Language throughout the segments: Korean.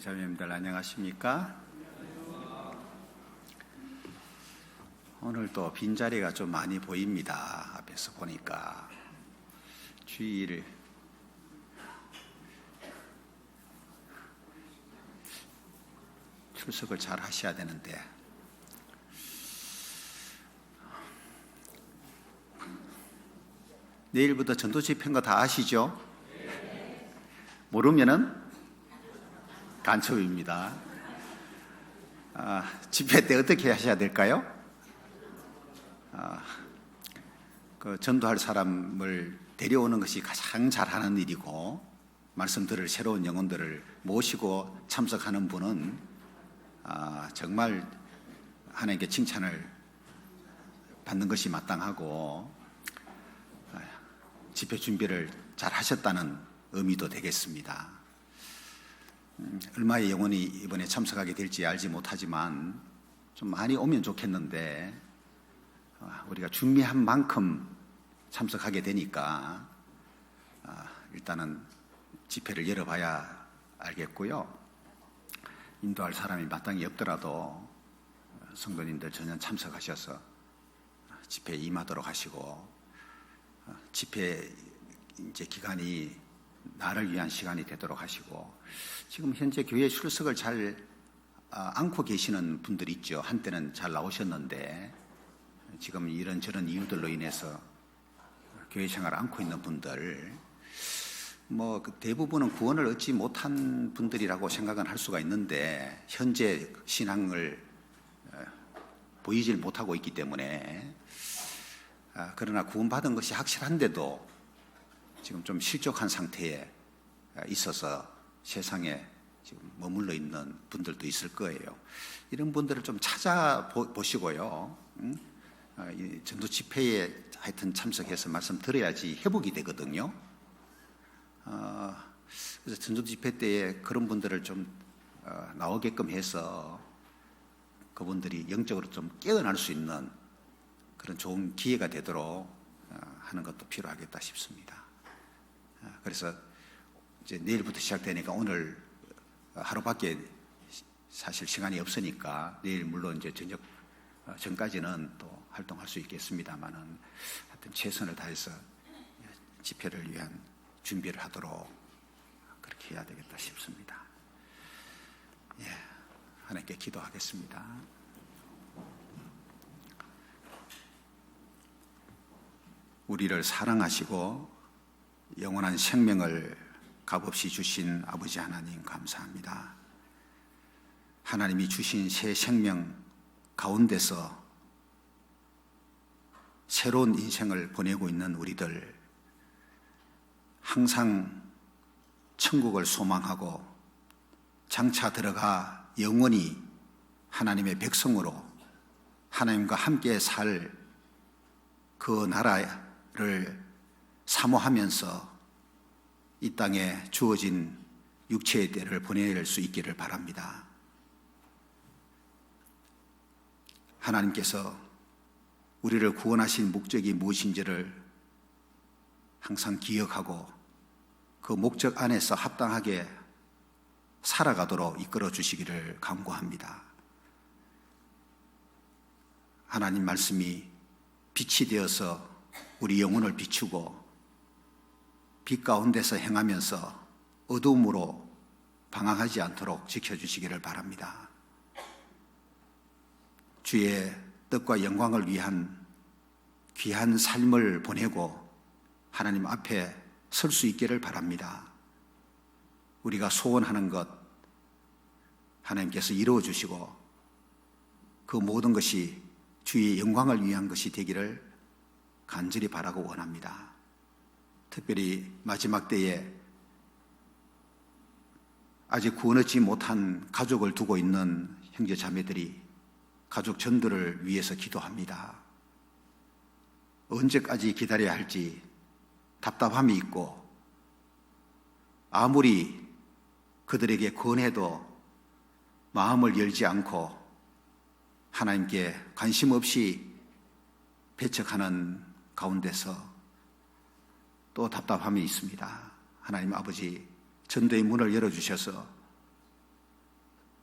자매님들 안녕하십니까? 오늘 또 빈자리가 좀 많이 보입니다. 앞에서 보니까 주일 출석을 잘 하셔야 되는데 내일부터 전도 집회인 거 다 아시죠? 모르면은 간첩입니다. 집회 때 어떻게 하셔야 될까요? 전도할 사람을 데려오는 것이 가장 잘하는 일이고, 말씀 들을 새로운 영혼들을 모시고 참석하는 분은 정말 하나님께 칭찬을 받는 것이 마땅하고, 집회 준비를 잘 하셨다는 의미도 되겠습니다. 얼마의 영혼이 이번에 참석하게 될지 알지 못하지만 좀 많이 오면 좋겠는데, 우리가 준비한 만큼 참석하게 되니까 일단은 집회를 열어봐야 알겠고요. 인도할 사람이 마땅히 없더라도 성도님들 전혀 참석하셔서 집회에 임하도록 하시고, 집회 이제 기간이 나를 위한 시간이 되도록 하시고, 지금 현재 교회 출석을 잘 않고 계시는 분들이 있죠. 한때는 잘 나오셨는데 지금 이런저런 이유들로 인해서 교회 생활을 않고 있는 분들, 대부분은 구원을 얻지 못한 분들이라고 생각은 할 수가 있는데, 현재 신앙을 보이질 못하고 있기 때문에, 그러나 구원받은 것이 확실한데도 지금 좀 실족한 상태에 있어서 세상에 지금 머물러 있는 분들도 있을 거예요. 이런 분들을 좀 찾아보시고요. 전도 집회에 하여튼 참석해서 말씀 들어야지 회복이 되거든요. 그래서 전도 집회 때에 그런 분들을 좀 나오게끔 해서 그분들이 영적으로 좀 깨어날 수 있는 그런 좋은 기회가 되도록 하는 것도 필요하겠다 싶습니다. 그래서 이제 내일부터 시작되니까 오늘 하루밖에 사실 시간이 없으니까 내일 물론 이제 저녁 전까지는 또 활동할 수 있겠습니다만은, 하여튼 최선을 다해서 집회를 위한 준비를 하도록 그렇게 해야 되겠다 싶습니다. 하나님께 기도하겠습니다. 우리를 사랑하시고 영원한 생명을 값없이 주신 아버지 하나님 감사합니다. 하나님이 주신 새 생명 가운데서 새로운 인생을 보내고 있는 우리들, 항상 천국을 소망하고 장차 들어가 영원히 하나님의 백성으로 하나님과 함께 살 그 나라를 사모하면서 이 땅에 주어진 육체의 때를 보낼 수 있기를 바랍니다. 하나님께서 우리를 구원하신 목적이 무엇인지를 항상 기억하고 그 목적 안에서 합당하게 살아가도록 이끌어 주시기를 간구합니다. 하나님 말씀이 빛이 되어서 우리 영혼을 비추고 빛 가운데서 행하면서 어두움으로 방황하지 않도록 지켜주시기를 바랍니다. 주의 뜻과 영광을 위한 귀한 삶을 보내고 하나님 앞에 설 수 있기를 바랍니다. 우리가 소원하는 것 하나님께서 이루어 주시고 그 모든 것이 주의 영광을 위한 것이 되기를 간절히 바라고 원합니다. 특별히 마지막 때에 아직 구원 얻지 못한 가족을 두고 있는 형제 자매들이 가족 전도를 위해서 기도합니다. 언제까지 기다려야 할지 답답함이 있고, 아무리 그들에게 권해도 마음을 열지 않고 하나님께 관심 없이 배척하는 가운데서 또 답답함이 있습니다. 하나님 아버지, 전도의 문을 열어주셔서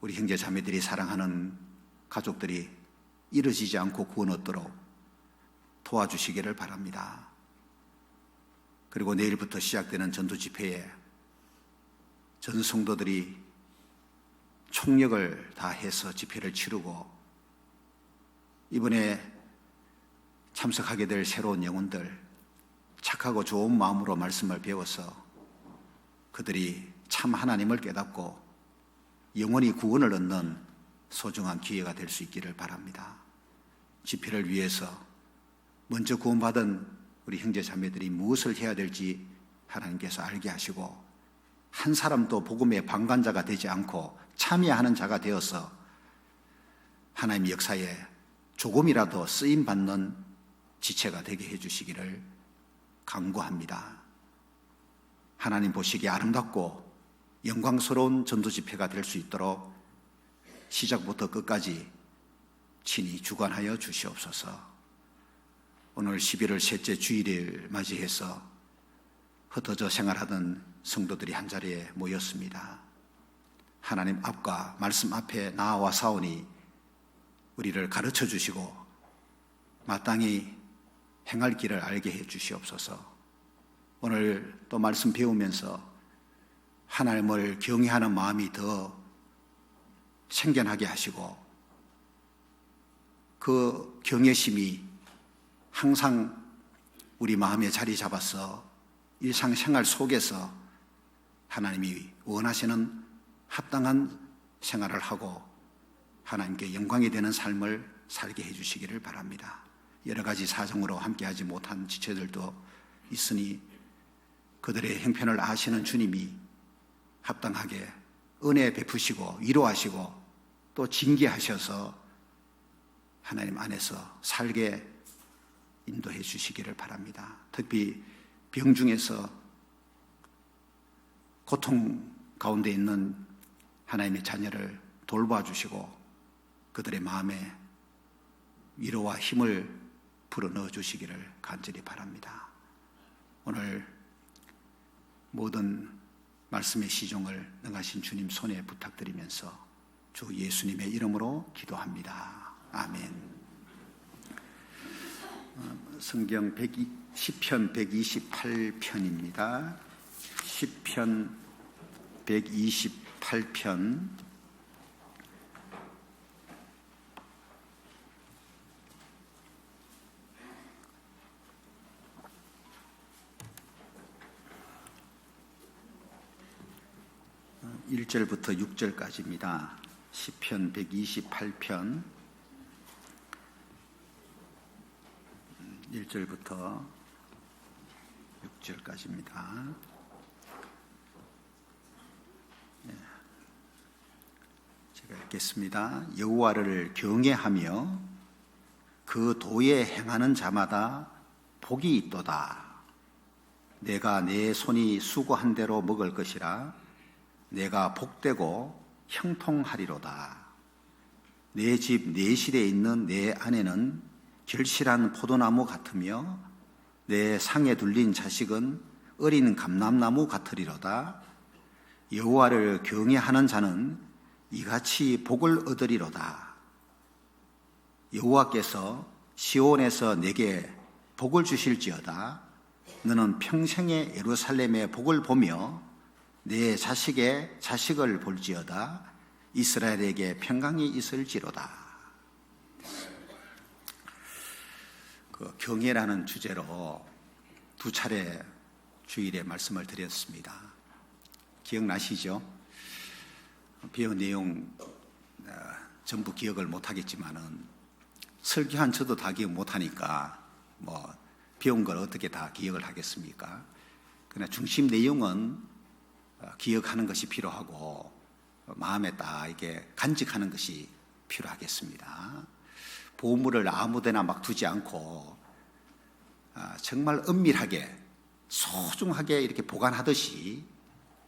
우리 형제 자매들이 사랑하는 가족들이 이루어지지 않고 구원 얻도록 도와주시기를 바랍니다. 그리고 내일부터 시작되는 전도 집회에 전 성도들이 총력을 다해서 집회를 치르고 이번에 참석하게 될 새로운 영혼들 착하고 좋은 마음으로 말씀을 배워서 그들이 참 하나님을 깨닫고 영원히 구원을 얻는 소중한 기회가 될 수 있기를 바랍니다. 집회를 위해서 먼저 구원받은 우리 형제 자매들이 무엇을 해야 될지 하나님께서 알게 하시고 한 사람도 복음의 방관자가 되지 않고 참여하는 자가 되어서 하나님의 역사에 조금이라도 쓰임받는 지체가 되게 해주시기를 간구합니다. 하나님 보시기에 아름답고 영광스러운 전도 집회가 될 수 있도록 시작부터 끝까지 친히 주관하여 주시옵소서. 오늘 11월 셋째 주일을 맞이해서 흩어져 생활하던 성도들이 한자리에 모였습니다. 하나님 앞과 말씀 앞에 나와 사오니 우리를 가르쳐 주시고 마땅히 행할 길을 알게 해 주시옵소서. 오늘 또 말씀 배우면서 하나님을 경외하는 마음이 더 생겨나게 하시고 그 경외심이 항상 우리 마음에 자리 잡아서 일상생활 속에서 하나님이 원하시는 합당한 생활을 하고 하나님께 영광이 되는 삶을 살게 해주시기를 바랍니다. 여러 가지 사정으로 함께하지 못한 지체들도 있으니 그들의 형편을 아시는 주님이 합당하게 은혜 베푸시고 위로하시고 또 징계하셔서 하나님 안에서 살게 인도해 주시기를 바랍니다. 특히 병 중에서 고통 가운데 있는 하나님의 자녀를 돌봐주시고 그들의 마음에 위로와 힘을 불어넣어 주시기를 간절히 바랍니다. 오늘 모든 말씀의 시종을 능하신 주님 손에 부탁드리면서 주 예수님의 이름으로 기도합니다. 아멘. 성경 10편 128편입니다. 10편 128편 1절부터 6절까지입니다. 시편 128편 1절부터 6절까지입니다. 제가 읽겠습니다. 여호와를 경외하며 그 도에 행하는 자마다 복이 있도다. 내가 내 손이 수고한 대로 먹을 것이라. 내가 복되고 형통하리로다. 내 집 내실에 있는 내 아내는 결실한 포도나무 같으며 내 상에 둘린 자식은 어린 감람나무 같으리로다. 여호와를 경외하는 자는 이같이 복을 얻으리로다. 여호와께서 시온에서 내게 복을 주실지어다. 너는 평생에 예루살렘의 복을 보며 내 자식의 자식을 볼지어다. 이스라엘에게 평강이 있을지로다. 그 경외라는 주제로 두 차례 주일에 말씀을 드렸습니다. 기억나시죠? 배운 내용 전부 기억을 못하겠지만은 설교한 저도 다 기억 못하니까 뭐 배운 걸 어떻게 다 기억을 하겠습니까? 그러나 중심 내용은 기억하는 것이 필요하고 마음에 딱 이게 간직하는 것이 필요하겠습니다. 보물을 아무데나 막 두지 않고 정말 은밀하게 소중하게 이렇게 보관하듯이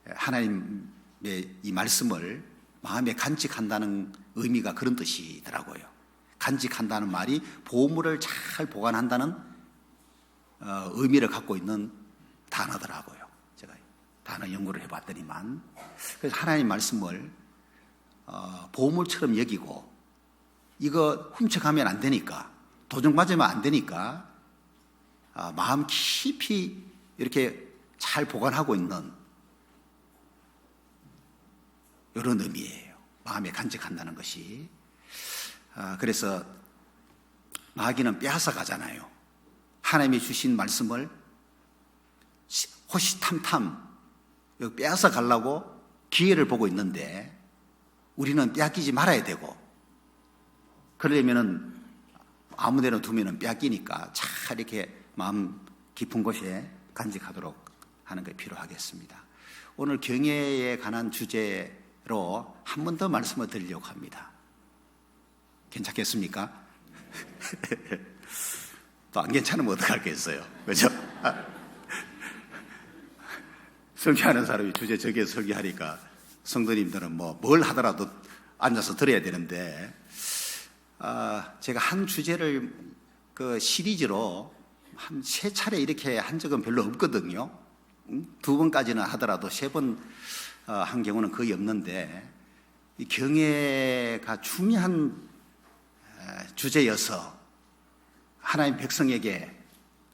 하나님의 이 말씀을 마음에 간직한다는 의미가 그런 뜻이더라고요. 간직한다는 말이 보물을 잘 보관한다는 의미를 갖고 있는 단어더라고요. 제가 단어 연구를 해봤더니만 그래서 하나님 말씀을 보물처럼 여기고 이거 훔쳐가면 안 되니까, 도둑 맞으면 안 되니까 마음 깊이 이렇게 잘 보관하고 있는 이런 의미예요. 마음에 간직한다는 것이. 그래서 마귀는 빼앗아 가잖아요. 하나님이 주신 말씀을 호시탐탐 빼앗아 가려고 기회를 보고 있는데 우리는 빼앗기지 말아야 되고, 그러려면은 아무 데나 두면은 빼앗기니까 잘 이렇게 마음 깊은 곳에 간직하도록 하는 게 필요하겠습니다. 오늘 경외에 관한 주제로 한 번 더 말씀을 드리려고 합니다. 괜찮겠습니까? 또 안 괜찮으면 어떡하겠어요? 그죠? 설교하는 사람이 주제 저기에 설교하니까 성도님들은 뭘 하더라도 앉아서 들어야 되는데, 제가 한 주제를 그 시리즈로 한 3차례 이렇게 한 적은 별로 없거든요. 2번까지는 하더라도 3번 한 경우는 거의 없는데, 이 경외가 중요한 주제여서 하나님 백성에게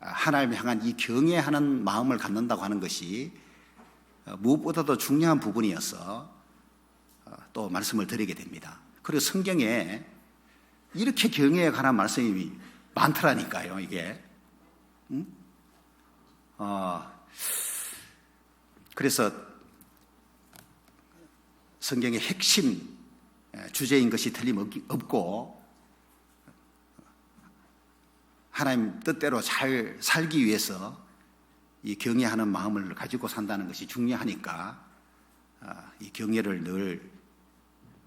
하나님 향한 이 경외하는 마음을 갖는다고 하는 것이 무엇보다도 중요한 부분이어서 또 말씀을 드리게 됩니다. 그리고 성경에 이렇게 경외에 관한 말씀이 많더라니까요, 이게. 그래서 성경의 핵심 주제인 것이 틀림없고, 하나님 뜻대로 잘 살기 위해서 이 경외하는 마음을 가지고 산다는 것이 중요하니까 이 경외를 늘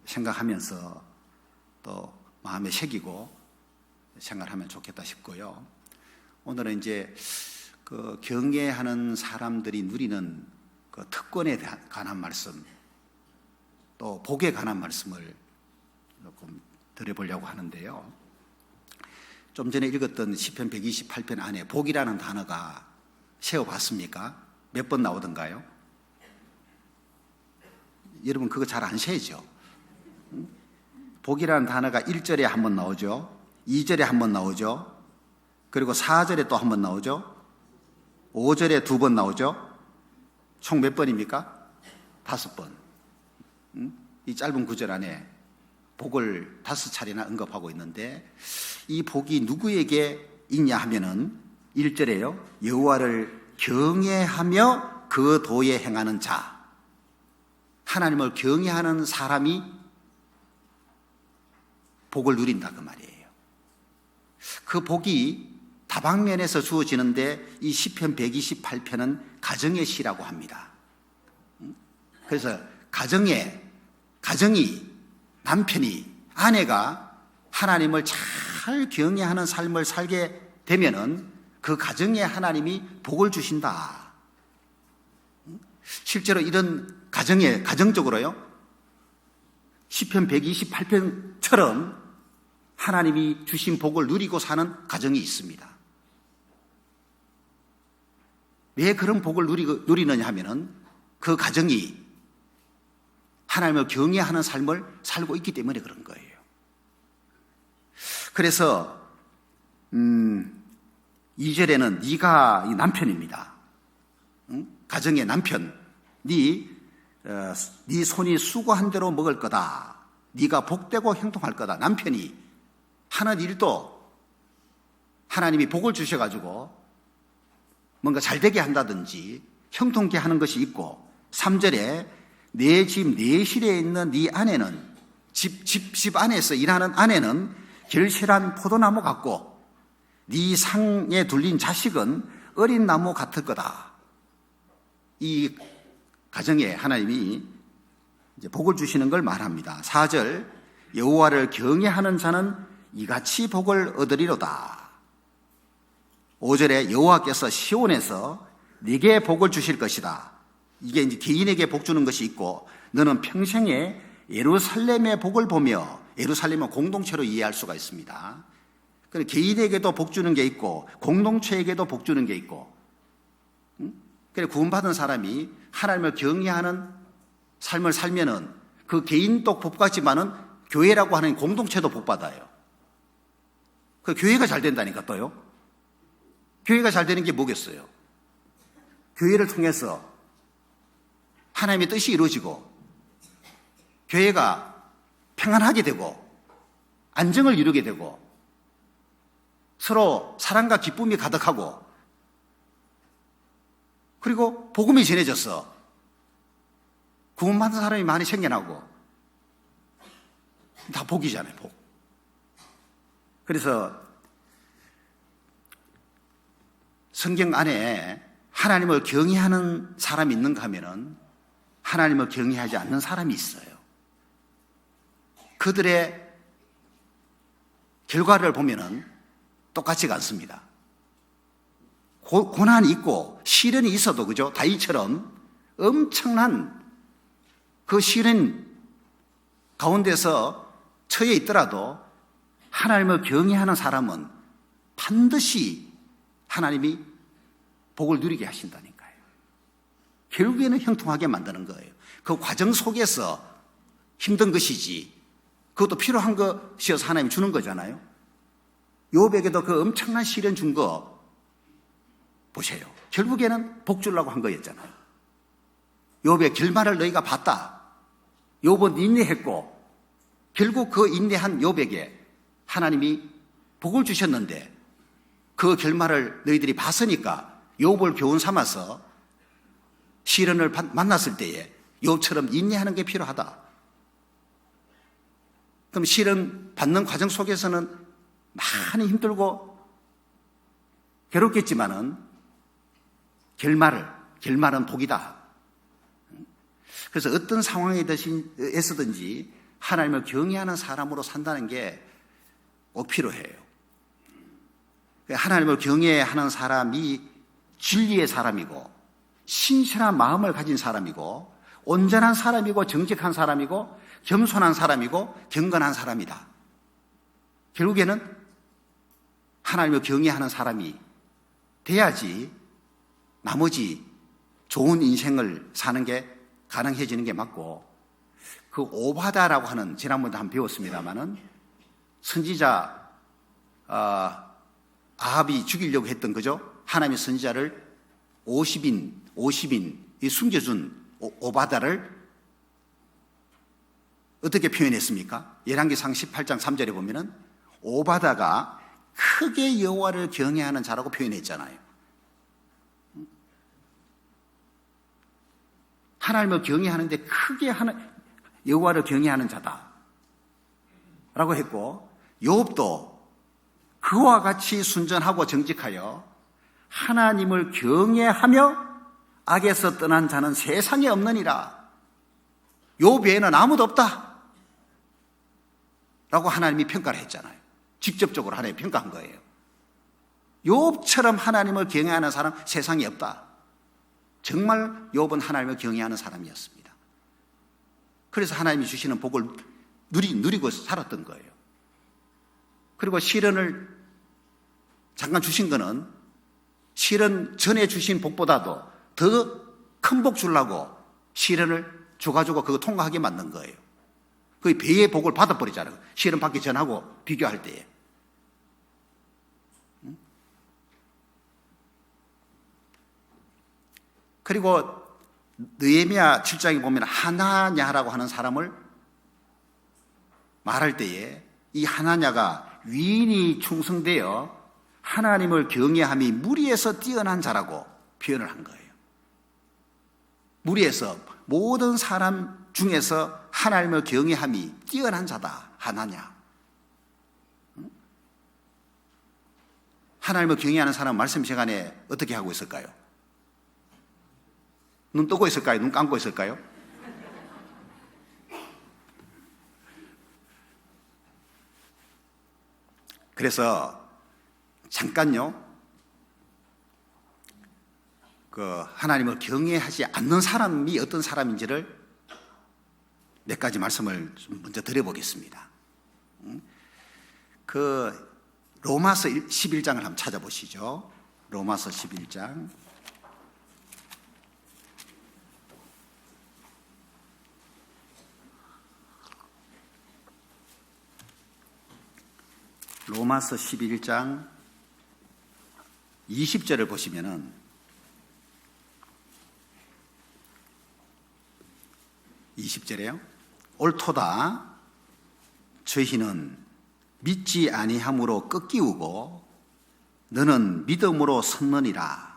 생각하면서 또 마음에 새기고 생각하면 좋겠다 싶고요. 오늘은 이제 그 경외하는 사람들이 누리는 그 특권에 관한 말씀, 또 복에 관한 말씀을 조금 드려보려고 하는데요. 좀 전에 읽었던 시편 128편 안에 복이라는 단어가 세어봤습니까? 몇 번 나오던가요? 여러분 그거 잘 안 세죠? 복이라는 단어가 1절에 한 번 나오죠. 2절에 한 번 나오죠. 그리고 4절에 또 한 번 나오죠. 5절에 2번 나오죠. 총 몇 번입니까? 5번. 이 짧은 구절 안에 복을 5차례나 언급하고 있는데, 이 복이 누구에게 있냐 하면은 1절에요. 여호와를 경외하며 그 도에 행하는 자. 하나님을 경외하는 사람이 복을 누린다 그 말이에요. 그 복이 다방면에서 주어지는데 이 시편 128편은 가정의 시라고 합니다. 그래서 가정이 남편이 아내가 하나님을 잘 경외하는 삶을 살게 되면은 그 가정에 하나님이 복을 주신다. 실제로 이런 가정적으로요, 시편 128편처럼 하나님이 주신 복을 누리고 사는 가정이 있습니다. 왜 그런 복을 누리느냐 하면은 그 가정이 하나님을 경외하는 삶을 살고 있기 때문에 그런 거예요. 그래서 2절에는 네가 이 남편입니다. 가정의 남편, 네 손이 수고한 대로 먹을 거다. 네가 복되고 형통할 거다. 남편이 하는 일도 하나님이 복을 주셔가지고 뭔가 잘 되게 한다든지 형통케 하는 것이 있고, 3절에 내 집 내실에 있는 네 아내는 집 안에서 일하는 아내는 결실한 포도나무 같고 네 상에 둘린 자식은 어린 나무 같을 거다. 이 가정에 하나님이 이제 복을 주시는 걸 말합니다. 4절 여호와를 경외하는 자는 이같이 복을 얻으리로다. 5절에 여호와께서 시온에서 네게 복을 주실 것이다. 이게 이제 개인에게 복 주는 것이 있고, 너는 평생에 예루살렘의 복을 보며, 예루살렘은 공동체로 이해할 수가 있습니다. 개인에게도 복 주는 게 있고 공동체에게도 복 주는 게 있고, 그래 구원받은 사람이 하나님을 경외하는 삶을 살면은 그 개인도 복 받지만은 교회라고 하는 공동체도 복 받아요. 그 교회가 잘 된다니까 또요. 교회가 잘 되는 게 뭐겠어요? 교회를 통해서 하나님의 뜻이 이루어지고 교회가 평안하게 되고 안정을 이루게 되고 서로 사랑과 기쁨이 가득하고 그리고 복음이 전해져서 구원받은 사람이 많이 생겨나고 다 복이잖아요, 복. 그래서 성경 안에 하나님을 경외하는 사람이 있는가 하면은 하나님을 경외하지 않는 사람이 있어요. 그들의 결과를 보면은 똑같지가 않습니다. 고난이 있고 시련이 있어도, 그죠? 다윗처럼 엄청난 그 시련 가운데서 처해 있더라도 하나님을 경외하는 사람은 반드시 하나님이 복을 누리게 하신다니까요. 결국에는 형통하게 만드는 거예요. 그 과정 속에서 힘든 것이지, 그것도 필요한 것이어서 하나님이 주는 거잖아요. 욥에게도 그 엄청난 시련 준 거 보세요. 결국에는 복 주려고 한 거였잖아요. 욥의 결말을 너희가 봤다. 욥은 인내했고 결국 그 인내한 욥에게 하나님이 복을 주셨는데 그 결말을 너희들이 봤으니까 욥을 교훈 삼아서 시련을 만났을 때에 욥처럼 인내하는 게 필요하다. 그럼 시련 받는 과정 속에서는 많이 힘들고 괴롭겠지만은 결말은 복이다. 그래서 어떤 상황에서든지 하나님을 경외하는 사람으로 산다는 게 꼭 필요해요. 하나님을 경외하는 사람이 진리의 사람이고 신실한 마음을 가진 사람이고 온전한 사람이고 정직한 사람이고 겸손한 사람이고 경건한 사람이다. 결국에는 하나님을 경외하는 사람이 돼야지 나머지 좋은 인생을 사는 게 가능해지는 게 맞고, 그 오바다라고 하는, 지난번에 한번 배웠습니다마는 선지자 아합이 죽이려고 했던, 그죠? 하나님의 선지자를 50인 숨겨준 오바다를 어떻게 표현했습니까? 열왕기상 18장 3절에 보면은 오바다가 크게 여호와를 경외하는 자라고 표현했잖아요. 하나님을 경외하는데 크게 여호와를 경외하는 자다 라고 했고, 욥도 그와 같이 순전하고 정직하여 하나님을 경외하며 악에서 떠난 자는 세상에 없느니라. 욥 외에는 아무도 없다 라고 하나님이 평가를 했잖아요. 직접적으로 하나님이 평가한 거예요. 욥처럼 하나님을 경외하는 사람 세상에 없다. 정말 욥은 하나님을 경외하는 사람이었습니다. 그래서 하나님이 주시는 복을 누리고 살았던 거예요. 그리고 시련을 잠깐 주신 거는 시련 전에 주신 복보다도 더 큰 복 주려고 시련을 줘가지고 그거 통과하게 만든 거예요. 그 배의 복을 받아버리잖아요. 시련 받기 전하고 비교할 때에. 그리고 느헤미야 7장에 보면 하나냐라고 하는 사람을 말할 때에 이 하나냐가 위인이 충성되어 하나님을 경외함이 무리에서 뛰어난 자라고 표현을 한 거예요. 무리에서 모든 사람 중에서 하나님을 경외함이 뛰어난 자다. 하나냐. 하나님을 경외하는 사람 말씀 시간에 어떻게 하고 있을까요? 눈 뜨고 있을까요? 눈 감고 있을까요? 그래서 잠깐요, 그 하나님을 경외하지 않는 사람이 어떤 사람인지를 몇 가지 말씀을 좀 먼저 드려보겠습니다. 그 로마서 11장을 한번 찾아보시죠. 로마서 11장. 로마서 11장 20절을 보시면은 20절에요. 옳도다. 저희는 믿지 아니함으로 꺾이우고 너는 믿음으로 섰느니라.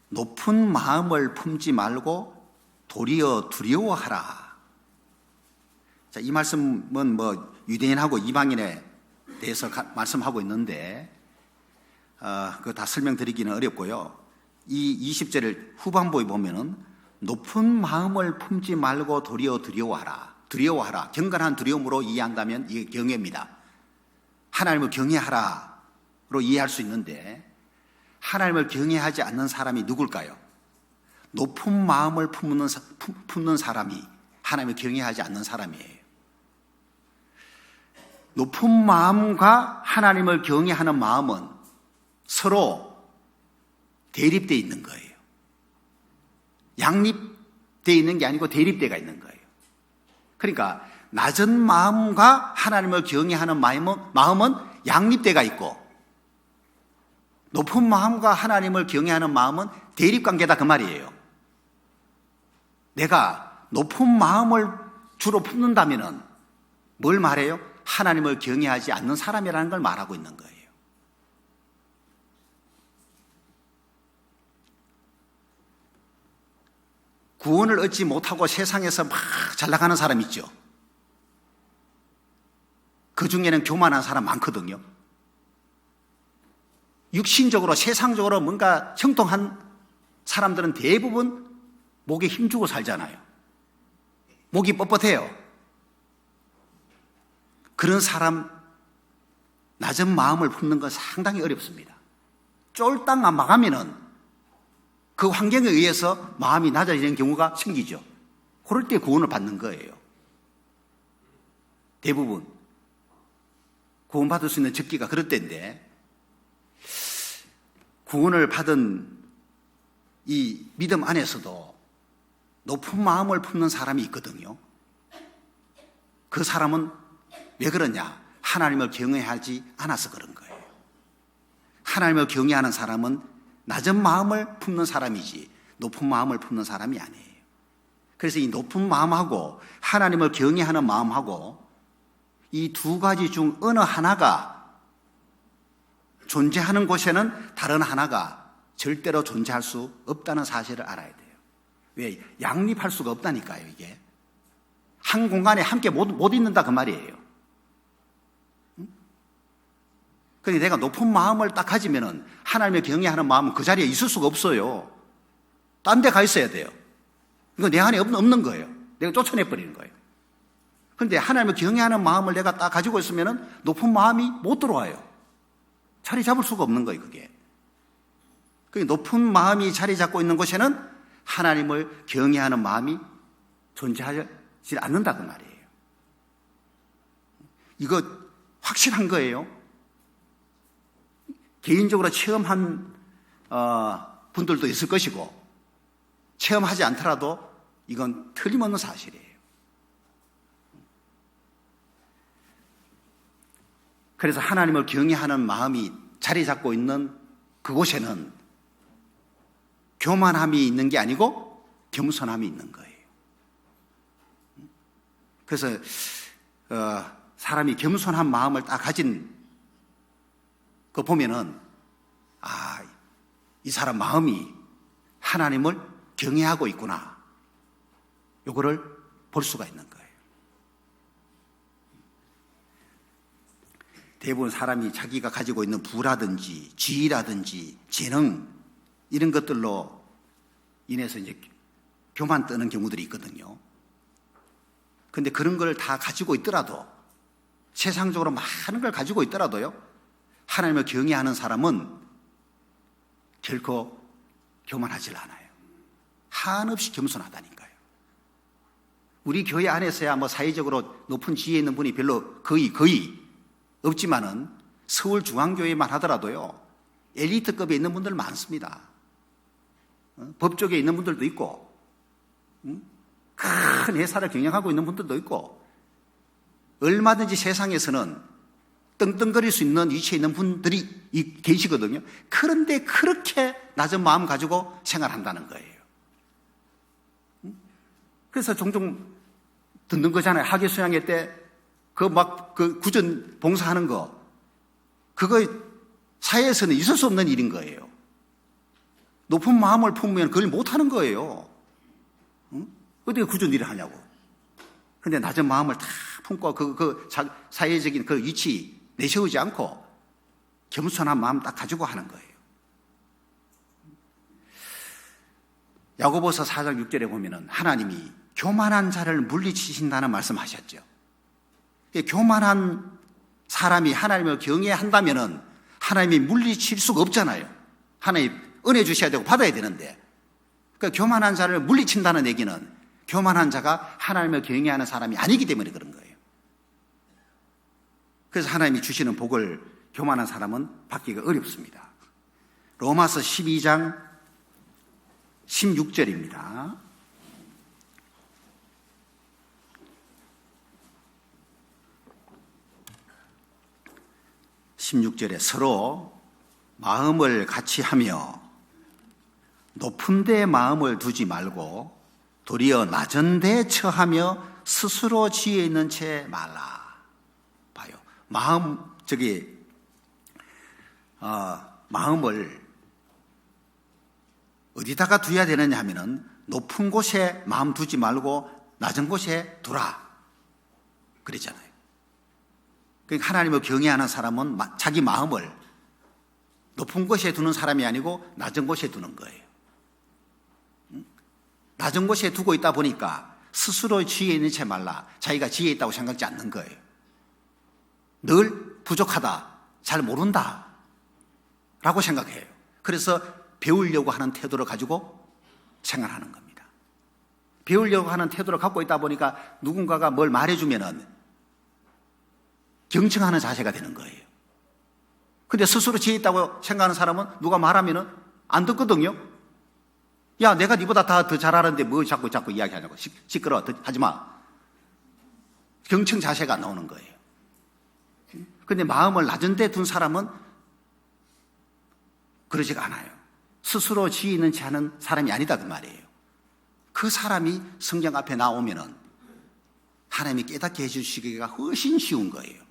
높은 마음을 품지 말고 도리어 두려워하라. 자, 이 말씀은 뭐 유대인하고 이방인에 대해서 말씀하고 있는데 그거 다 설명드리기는 어렵고요. 이 20절을 후반부에 보면은 높은 마음을 품지 말고 도리어 두려워하라. 두려워하라. 경건한 두려움으로 이해한다면 이게 경외입니다. 하나님을 경외하라로 이해할 수 있는데 하나님을 경외하지 않는 사람이 누굴까요? 높은 마음을 품는 사람이 하나님을 경외하지 않는 사람이에요. 높은 마음과 하나님을 경외하는 마음은 서로 대립되어 있는 거예요. 양립되어 있는 게 아니고 대립되어 있는 거예요. 그러니까 낮은 마음과 하나님을 경외하는 마음은 양립되어 있고 높은 마음과 하나님을 경외하는 마음은 대립관계다 그 말이에요. 내가 높은 마음을 주로 품는다면 뭘 말해요? 하나님을 경외하지 않는 사람이라는 걸 말하고 있는 거예요. 구원을 얻지 못하고 세상에서 막 잘 나가는 사람 있죠. 그 중에는 교만한 사람 많거든요. 육신적으로 세상적으로 뭔가 형통한 사람들은 대부분 목에 힘주고 살잖아요. 목이 뻣뻣해요. 그런 사람 낮은 마음을 품는 건 상당히 어렵습니다. 쫄딱 망하면은 그 환경에 의해서 마음이 낮아지는 경우가 생기죠. 그럴 때 구원을 받는 거예요. 대부분 구원받을 수 있는 적기가 그럴 때인데 구원을 받은 이 믿음 안에서도 높은 마음을 품는 사람이 있거든요. 그 사람은 왜 그러냐? 하나님을 경외하지 않아서 그런 거예요. 하나님을 경외하는 사람은 낮은 마음을 품는 사람이지 높은 마음을 품는 사람이 아니에요. 그래서 이 높은 마음하고 하나님을 경외하는 마음하고 이 두 가지 중 어느 하나가 존재하는 곳에는 다른 하나가 절대로 존재할 수 없다는 사실을 알아야 돼요. 왜? 양립할 수가 없다니까요, 이게. 한 공간에 함께 못 있는다 그 말이에요. 그러니까 내가 높은 마음을 딱 가지면은 하나님을 경외하는 마음은 그 자리에 있을 수가 없어요. 딴 데 가 있어야 돼요. 이거 내 안에 없는 거예요. 내가 쫓아내버리는 거예요. 그런데 하나님을 경외하는 마음을 내가 딱 가지고 있으면은 높은 마음이 못 들어와요. 자리 잡을 수가 없는 거예요, 그게. 그 높은 마음이 자리 잡고 있는 곳에는 하나님을 경외하는 마음이 존재하지 않는다 그 말이에요. 이거 확실한 거예요. 개인적으로 체험한 분들도 있을 것이고 체험하지 않더라도 이건 틀림없는 사실이에요. 그래서 하나님을 경외하는 마음이 자리 잡고 있는 그곳에는 교만함이 있는 게 아니고 겸손함이 있는 거예요. 그래서 사람이 겸손한 마음을 딱 가진 거 보면은 이 사람 마음이 하나님을 경외하고 있구나. 요거를 볼 수가 있는 거예요. 대부분 사람이 자기가 가지고 있는 부라든지 지위라든지 재능 이런 것들로 인해서 이제 교만 떠는 경우들이 있거든요. 그런데 그런 걸 다 가지고 있더라도 세상적으로 많은 걸 가지고 있더라도요. 하나님을 경외하는 사람은 결코 교만하지 않아요. 한없이 겸손하다니까요. 우리 교회 안에서야 뭐 사회적으로 높은 지위에 있는 분이 별로 거의 없지만은 서울중앙교회만 하더라도요. 엘리트급에 있는 분들 많습니다. 법 쪽에 있는 분들도 있고 큰 회사를 경영하고 있는 분들도 있고 얼마든지 세상에서는 떵떵거릴 수 있는 위치에 있는 분들이 계시거든요. 그런데 그렇게 낮은 마음 가지고 생활한다는 거예요. 그래서 종종 듣는 거잖아요. 학예 수양회 때 그 구전 봉사하는 거, 그거 사회에서는 있을 수 없는 일인 거예요. 높은 마음을 품으면 그걸 못하는 거예요. 어떻게 구전 일을 하냐고. 근데 낮은 마음을 다 품고 사회적인 그 위치 내세우지 않고 겸손한 마음 딱 가지고 하는 거예요. 야고보서 4장 6절에 보면은 하나님이 교만한 자를 물리치신다는 말씀하셨죠. 교만한 사람이 하나님을 경외한다면은 하나님이 물리칠 수가 없잖아요. 하나님 은혜 주셔야 되고 받아야 되는데, 그 교만한 자를 물리친다는 얘기는 교만한 자가 하나님을 경외하는 사람이 아니기 때문에 그런 거예요. 그래서 하나님이 주시는 복을 교만한 사람은 받기가 어렵습니다. 로마서 12장 16절입니다. 16절에 서로 마음을 같이 하며 높은 데 마음을 두지 말고 도리어 낮은 데 처하며 스스로 지혜 있는 채 말라. 봐요. 마음을 어디다가 두어야 되느냐 하면은 높은 곳에 마음 두지 말고 낮은 곳에 두라. 그랬잖아요. 그러니까 하나님을 경외하는 사람은 자기 마음을 높은 곳에 두는 사람이 아니고 낮은 곳에 두는 거예요. 낮은 곳에 두고 있다 보니까 스스로 지혜 있는 채 말라. 자기가 지혜 있다고 생각지 않는 거예요. 늘 부족하다, 잘 모른다 라고 생각해요. 그래서 배우려고 하는 태도를 가지고 생활하는 겁니다. 배우려고 하는 태도를 갖고 있다 보니까 누군가가 뭘 말해주면은 경청하는 자세가 되는 거예요. 근데 스스로 지혜 있다고 생각하는 사람은 누가 말하면은 안 듣거든요. 야, 내가 니보다 더 잘하는데 뭐 자꾸 이야기하냐고. 시끄러워. 하지 마. 경청 자세가 나오는 거예요. 근데 마음을 낮은 데 둔 사람은 그러지가 않아요. 스스로 지혜 있는 채 하는 사람이 아니다 그 말이에요. 그 사람이 성경 앞에 나오면은 하나님이 깨닫게 해주시기가 훨씬 쉬운 거예요.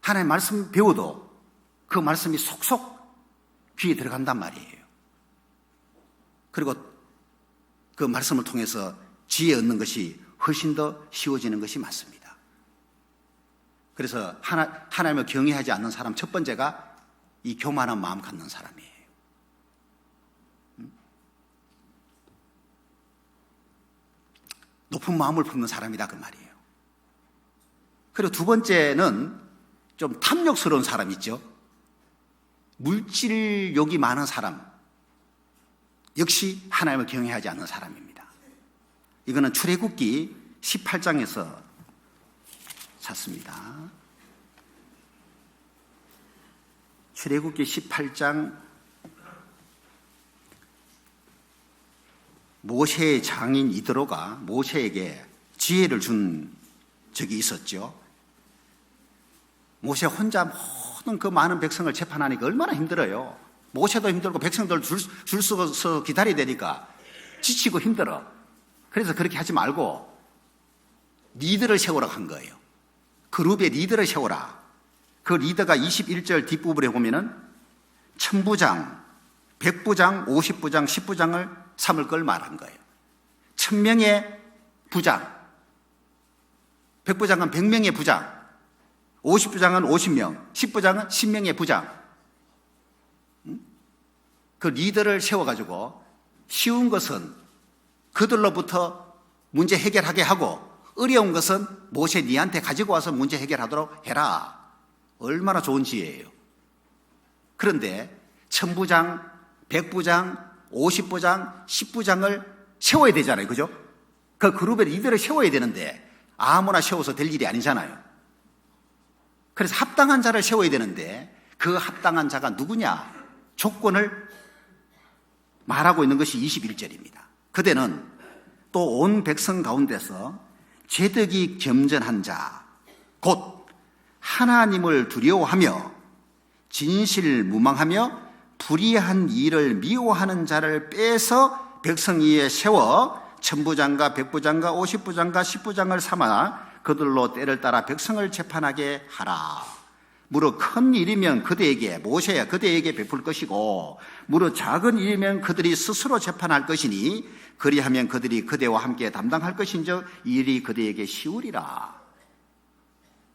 하나님 말씀 배워도 그 말씀이 속속 귀에 들어간단 말이에요. 그리고 그 말씀을 통해서 지혜 얻는 것이 훨씬 더 쉬워지는 것이 맞습니다. 그래서 하나님을 경외하지 않는 사람 첫 번째가 이 교만한 마음 갖는 사람이에요. 높은 마음을 품는 사람이다 그 말이에요. 그리고 두 번째는 좀 탐욕스러운 사람 있죠. 물질욕이 많은 사람 역시 하나님을 경외하지 않는 사람입니다. 이거는 출애굽기 18장에서 찾습니다. 출애굽기 18장 모세의 장인 이드로가 모세에게 지혜를 준 적이 있었죠. 모세 혼자 모든 그 많은 백성을 재판하니까 얼마나 힘들어요. 모세도 힘들고 백성들 줄 서서 기다려야 되니까 지치고 힘들어. 그래서 그렇게 하지 말고 리더를 세우라고 한 거예요. 그룹의 리더를 세우라. 그 리더가 21절 뒷부분에 보면은 1000부장, 100부장, 50부장, 10부장을 삼을 걸 말한 거예요. 1000명의 부장, 100부장은 100명의 부장, 50부장은 50명, 10부장은 10명의 부장. 그 리더를 세워가지고 쉬운 것은 그들로부터 문제 해결하게 하고 어려운 것은 모세 니한테 가지고 와서 문제 해결하도록 해라. 얼마나 좋은 지혜예요. 그런데 1000부장, 100부장, 50부장, 10부장을 세워야 되잖아요. 그죠? 그 그룹의 리더를 세워야 되는데 아무나 세워서 될 일이 아니잖아요. 그래서 합당한 자를 세워야 되는데 그 합당한 자가 누구냐? 조건을 말하고 있는 것이 21절입니다. 그대는 또 온 백성 가운데서 제덕이 겸전한 자, 곧 하나님을 두려워하며 진실무망하며 불의한 일을 미워하는 자를 빼서 백성 위에 세워 천부장과 백부장과 50부장과 10부장을 삼아 그들로 때를 따라 백성을 재판하게 하라. 무릇 큰 일이면 그대에게 모세야 그대에게 베풀 것이고 무릇 작은 일이면 그들이 스스로 재판할 것이니 그리하면 그들이 그대와 함께 담당할 것인즉 이 일이 그대에게 쉬우리라.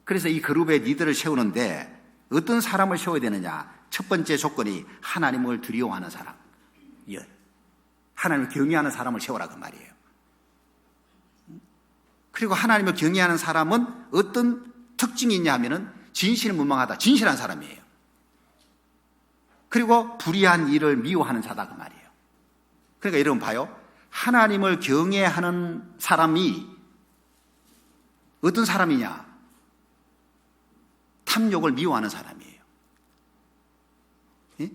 그래서 이 그룹의 리더를 세우는데 어떤 사람을 세워야 되느냐? 첫 번째 조건이 하나님을 두려워하는 사람, 하나님을 경외하는 사람을 세우라 그 말이에요. 그리고 하나님을 경외하는 사람은 어떤 특징이 있냐 하면은 진실무망하다, 진실한 사람이에요. 그리고 불의한 일을 미워하는 자다 그 말이에요. 그러니까 여러분 봐요. 하나님을 경외하는 사람이 어떤 사람이냐? 탐욕을 미워하는 사람이에요. 예?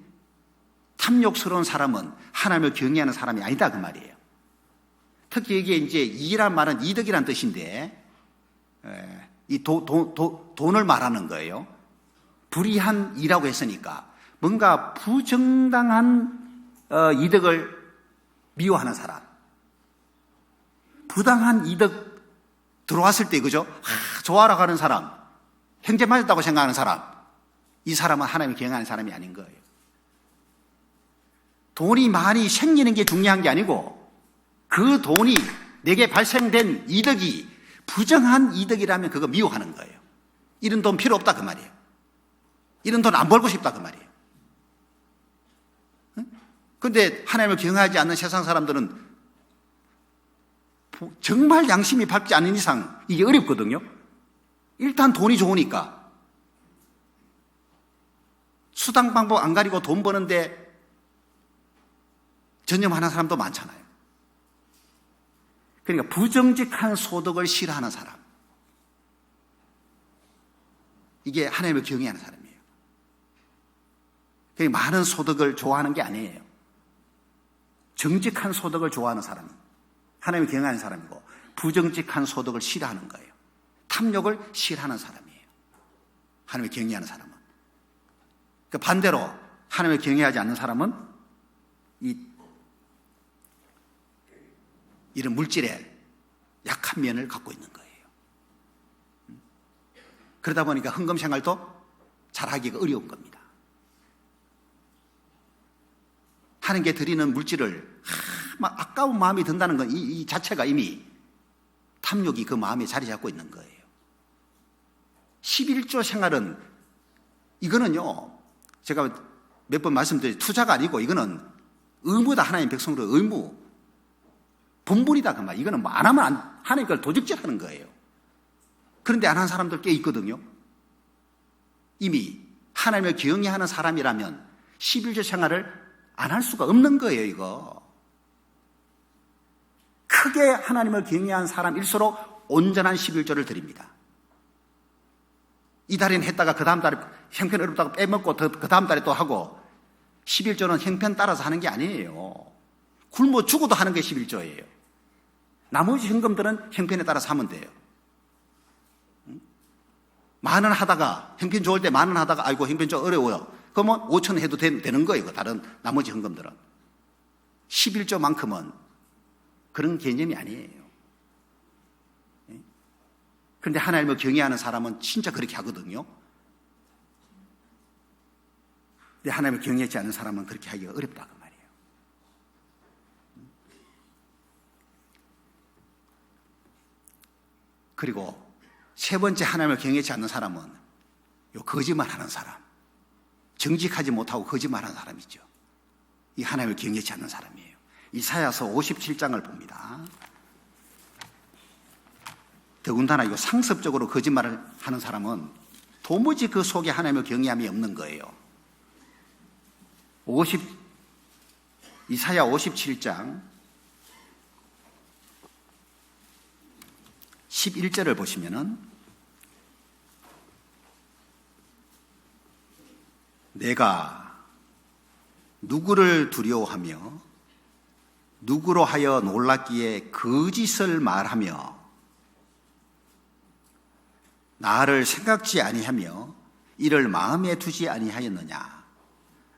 탐욕스러운 사람은 하나님을 경외하는 사람이 아니다 그 말이에요. 특히 이게 이제 이란 말은 이득이란 뜻인데 이 돈을 말하는 거예요. 불의한 이라고 했으니까 뭔가 부정당한 이득을 미워하는 사람, 부당한 이득 들어왔을 때 그죠? 좋아라 가는 사람, 형제 맞았다고 생각하는 사람, 이 사람은 하나님을 경외하는 사람이 아닌 거예요. 돈이 많이 생기는 게 중요한 게 아니고 그 돈이 내게 발생된 이득이 부정한 이득이라면 그거 미워하는 거예요. 이런 돈 필요 없다 그 말이에요. 이런 돈 안 벌고 싶다 그 말이에요. 그런데 하나님을 경외하지 않는 세상 사람들은 정말 양심이 밝지 않은 이상 이게 어렵거든요. 일단 돈이 좋으니까 수당 방법 안 가리고 돈 버는데 전념하는 사람도 많잖아요. 그러니까 부정직한 소득을 싫어하는 사람, 이게 하나님을 경외하는 사람이에요. 그러니까 많은 소득을 좋아하는 게 아니에요. 정직한 소득을 좋아하는 사람, 하나님을 경외하는 사람이고 부정직한 소득을 싫어하는 거예요. 탐욕을 싫어하는 사람이에요. 하나님을 경외하는 사람은. 그러니까 반대로 하나님을 경외하지 않는 사람은 이런 물질에 약한 면을 갖고 있는 거예요. 그러다 보니까 헌금 생활도 잘하기가 어려운 겁니다. 하나님께 드리는 물질을 막 아까운 마음이 든다는 건 이 자체가 이미 탐욕이 그 마음에 자리 잡고 있는 거예요. 11조 생활은 이거는요, 제가 몇 번 말씀드린 투자가 아니고 이거는 의무다. 하나님 백성으로 의무, 본분이다 그 말. 이거는 뭐 안 하면 하나님 걸 도적질하는 거예요. 그런데 안 한 사람들 꽤 있거든요. 이미 하나님을 경외하는 사람이라면 11조 생활을 안 할 수가 없는 거예요. 이거 크게 하나님을 경외한 사람일수록 온전한 11조를 드립니다. 이 달에는 했다가 그 다음 달에 형편 어렵다고 빼먹고 그 다음 달에 또 하고, 11조는 형편 따라서 하는 게 아니에요. 굶어 죽어도 하는 게 11조예요. 나머지 현금들은 형편에 따라서 하면 돼요. 만원 하다가 형편 좋을 때 만원 하다가 아이고 형편 좀 어려워요. 그러면 5천 해도 되는 거예요. 다른 나머지 현금들은. 11조만큼은 그런 개념이 아니에요. 그런데 하나님을 경외하는 사람은 진짜 그렇게 하거든요. 근데 하나님을 경외하지 않는 사람은 그렇게 하기가 어렵다 그 말이에요. 그리고 세 번째, 하나님을 경외하지 않는 사람은 요 거짓말하는 사람, 정직하지 못하고 거짓말하는 사람이죠. 이 하나님을 경외하지 않는 사람이에요. 이사야서 57장을 봅니다. 더군다나 이거 상습적으로 거짓말을 하는 사람은 도무지 그 속에 하나님을 경외함이 없는 거예요. 이사야 57장 11절을 보시면은, 내가 누구를 두려워하며 누구로 하여 놀랍기에 거짓을 말하며 나를 생각지 아니하며 이를 마음에 두지 아니하였느냐?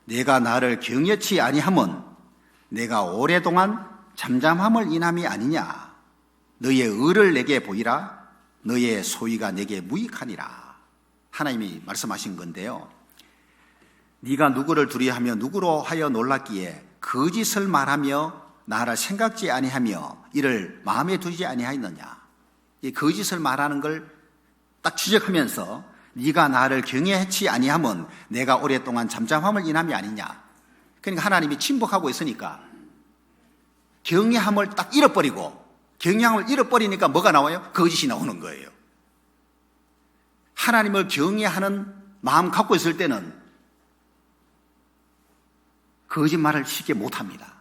내가 나를 경외치 아니함은 내가 오랫동안 잠잠함을 인함이 아니냐? 너의 의를 내게 보이라. 너의 소위가 내게 무익하니라. 하나님이 말씀하신 건데요. 네가 누구를 두려워하며 누구로 하여 놀랐기에 거짓을 말하며 나를 생각지 아니하며 이를 마음에 두지 아니하였느냐? 이 거짓을 말하는 걸 딱 지적하면서 네가 나를 경외치 아니함은 내가 오랫동안 잠잠함을 인함이 아니냐? 그러니까 하나님이 침묵하고 있으니까 경외함을 딱 잃어버리고, 경외함을 잃어버리니까 뭐가 나와요? 거짓이 나오는 거예요. 하나님을 경외하는 마음 갖고 있을 때는 거짓말을 쉽게 못합니다.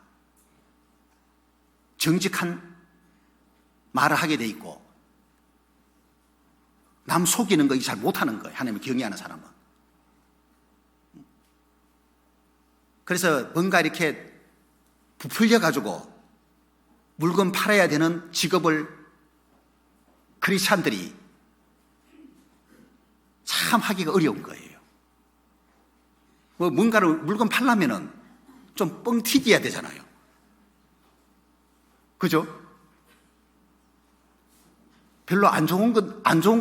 정직한 말을 하게 돼 있고 남 속이는 거 잘 못하는 거예요. 하나님을 경외하는 사람은. 그래서 뭔가 이렇게 부풀려 가지고 물건 팔아야 되는 직업을 크리스찬들이 참 하기가 어려운 거예요. 뭐 뭔가를 물건 팔려면은 좀 뻥 튀겨야 되잖아요. 그죠? 별로 안 좋은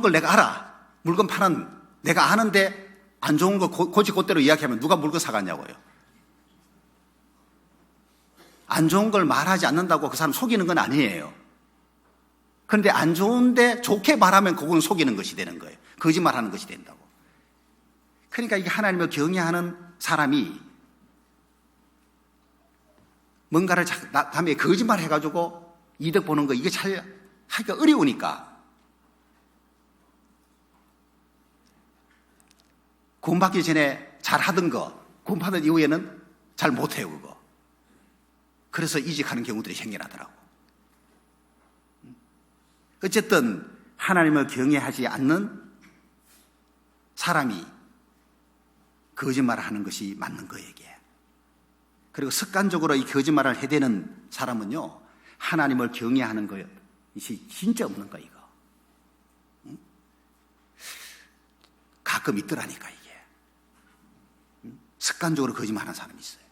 걸 내가 알아. 물건 파는 내가 아는데 안 좋은 거 곧대로 이야기하면 누가 물건 사갔냐고요. 안 좋은 걸 말하지 않는다고 그 사람 속이는 건 아니에요. 그런데 안 좋은데 좋게 말하면 그건 속이는 것이 되는 거예요. 거짓말하는 것이 된다고. 그러니까 이게 하나님을 경외하는 사람이 뭔가를 남의 거짓말 해가지고 이득 보는 거 이게 잘 하기가 어려우니까 구원받기 전에 잘 하던 거 구원받은 이후에는 잘 못해요 그거. 그래서 이직하는 경우들이 생겨나더라고. 어쨌든 하나님을 경외하지 않는 사람이 거짓말을 하는 것이 맞는 거에게. 그리고 습관적으로 이 거짓말을 해대는 사람은요 하나님을 경외하는 것이 진짜 없는 거야 이거. 가끔 있더라니까 이게. 습관적으로 거짓말하는 사람이 있어요.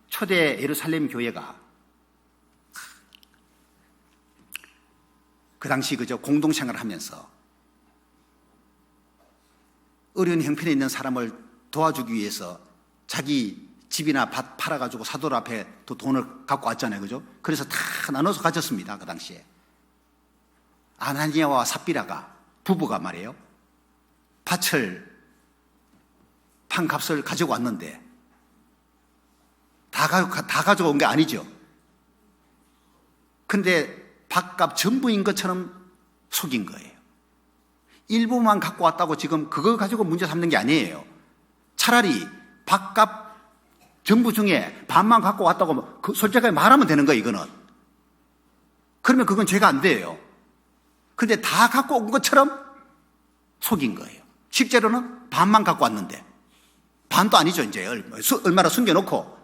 초대 예루살렘 교회가 그 당시 그저 공동생활을 하면서 어려운 형편에 있는 사람을 도와주기 위해서 자기 집이나 밭 팔아가지고 사도들 앞에 또 돈을 갖고 왔잖아요. 그죠? 그래서 다 나눠서 가졌습니다. 그 당시에. 아나니아와 삽비라가 부부가 말이에요. 판값을 가지고 왔는데 다 가져온 게 아니죠. 근데 밭값 전부인 것처럼 속인 거예요. 일부만 갖고 왔다고 지금 그거 가지고 문제 삼는 게 아니에요. 차라리 밭값 전부 중에 반만 갖고 왔다고 솔직하게 말하면 되는 거예요, 이거는. 그러면 그건 죄가 안 돼요. 근데 다 갖고 온 것처럼 속인 거예요. 실제로는 반만 갖고 왔는데. 반도 아니죠, 이제. 얼마나 숨겨놓고.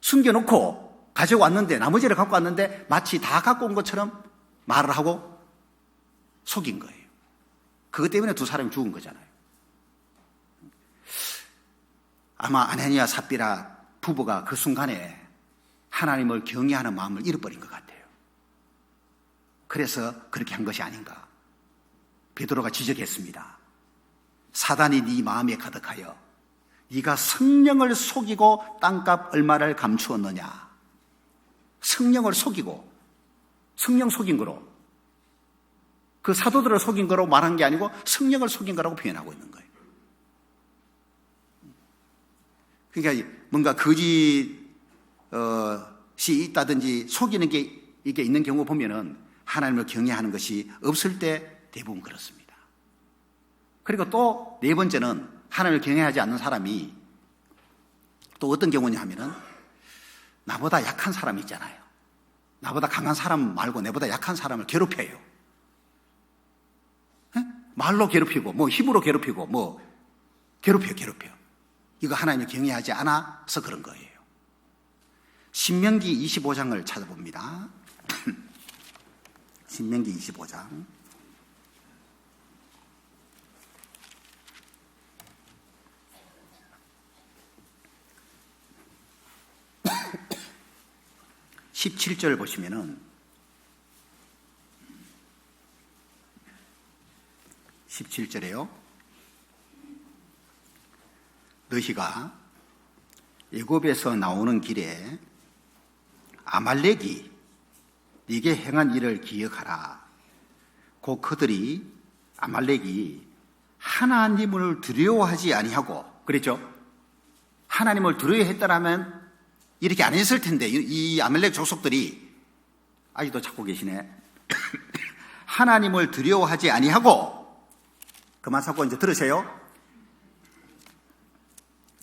숨겨놓고 가지고 왔는데, 나머지를 갖고 왔는데, 마치 다 갖고 온 것처럼 말을 하고 속인 거예요. 그것 때문에 두 사람이 죽은 거잖아요. 아마 아나니아 삽비라 부부가 그 순간에 하나님을 경외하는 마음을 잃어버린 것 같아요. 그래서 그렇게 한 것이 아닌가. 베드로가 지적했습니다. 사단이 네 마음에 가득하여 네가 성령을 속이고 땅값 얼마를 감추었느냐. 성령을 속이고 성령 속인 거로, 그 사도들을 속인 거로 말한 게 아니고 성령을 속인 거라고 표현하고 있는 거예요. 그러니까 뭔가 거짓이 있다든지 속이는 게 이게 있는 경우 보면은 하나님을 경외하는 것이 없을 때 대부분 그렇습니다. 그리고 또 네 번째는 하나님을 경외하지 않는 사람이 또 어떤 경우냐 하면은 나보다 약한 사람이 있잖아요. 나보다 강한 사람 말고 내보다 약한 사람을 괴롭혀요. 말로 괴롭히고 뭐 힘으로 괴롭히고 뭐 괴롭혀. 이거 하나님을 경외하지 않아서 그런 거예요. 신명기 25장을 찾아봅니다. 신명기 25장. 17절 보시면은 17절에요. 너희가 애굽에서 나오는 길에 아말렉이 네게 행한 일을 기억하라. 곧 그들이 아말렉이 하나님을 두려워하지 아니하고 그랬죠. 하나님을 두려워했더라면 이렇게 안 했을 텐데 이 아말렉 족속들이 아직도 찾고 계시네. 하나님을 두려워하지 아니하고 그만 잡고 이제 들으세요.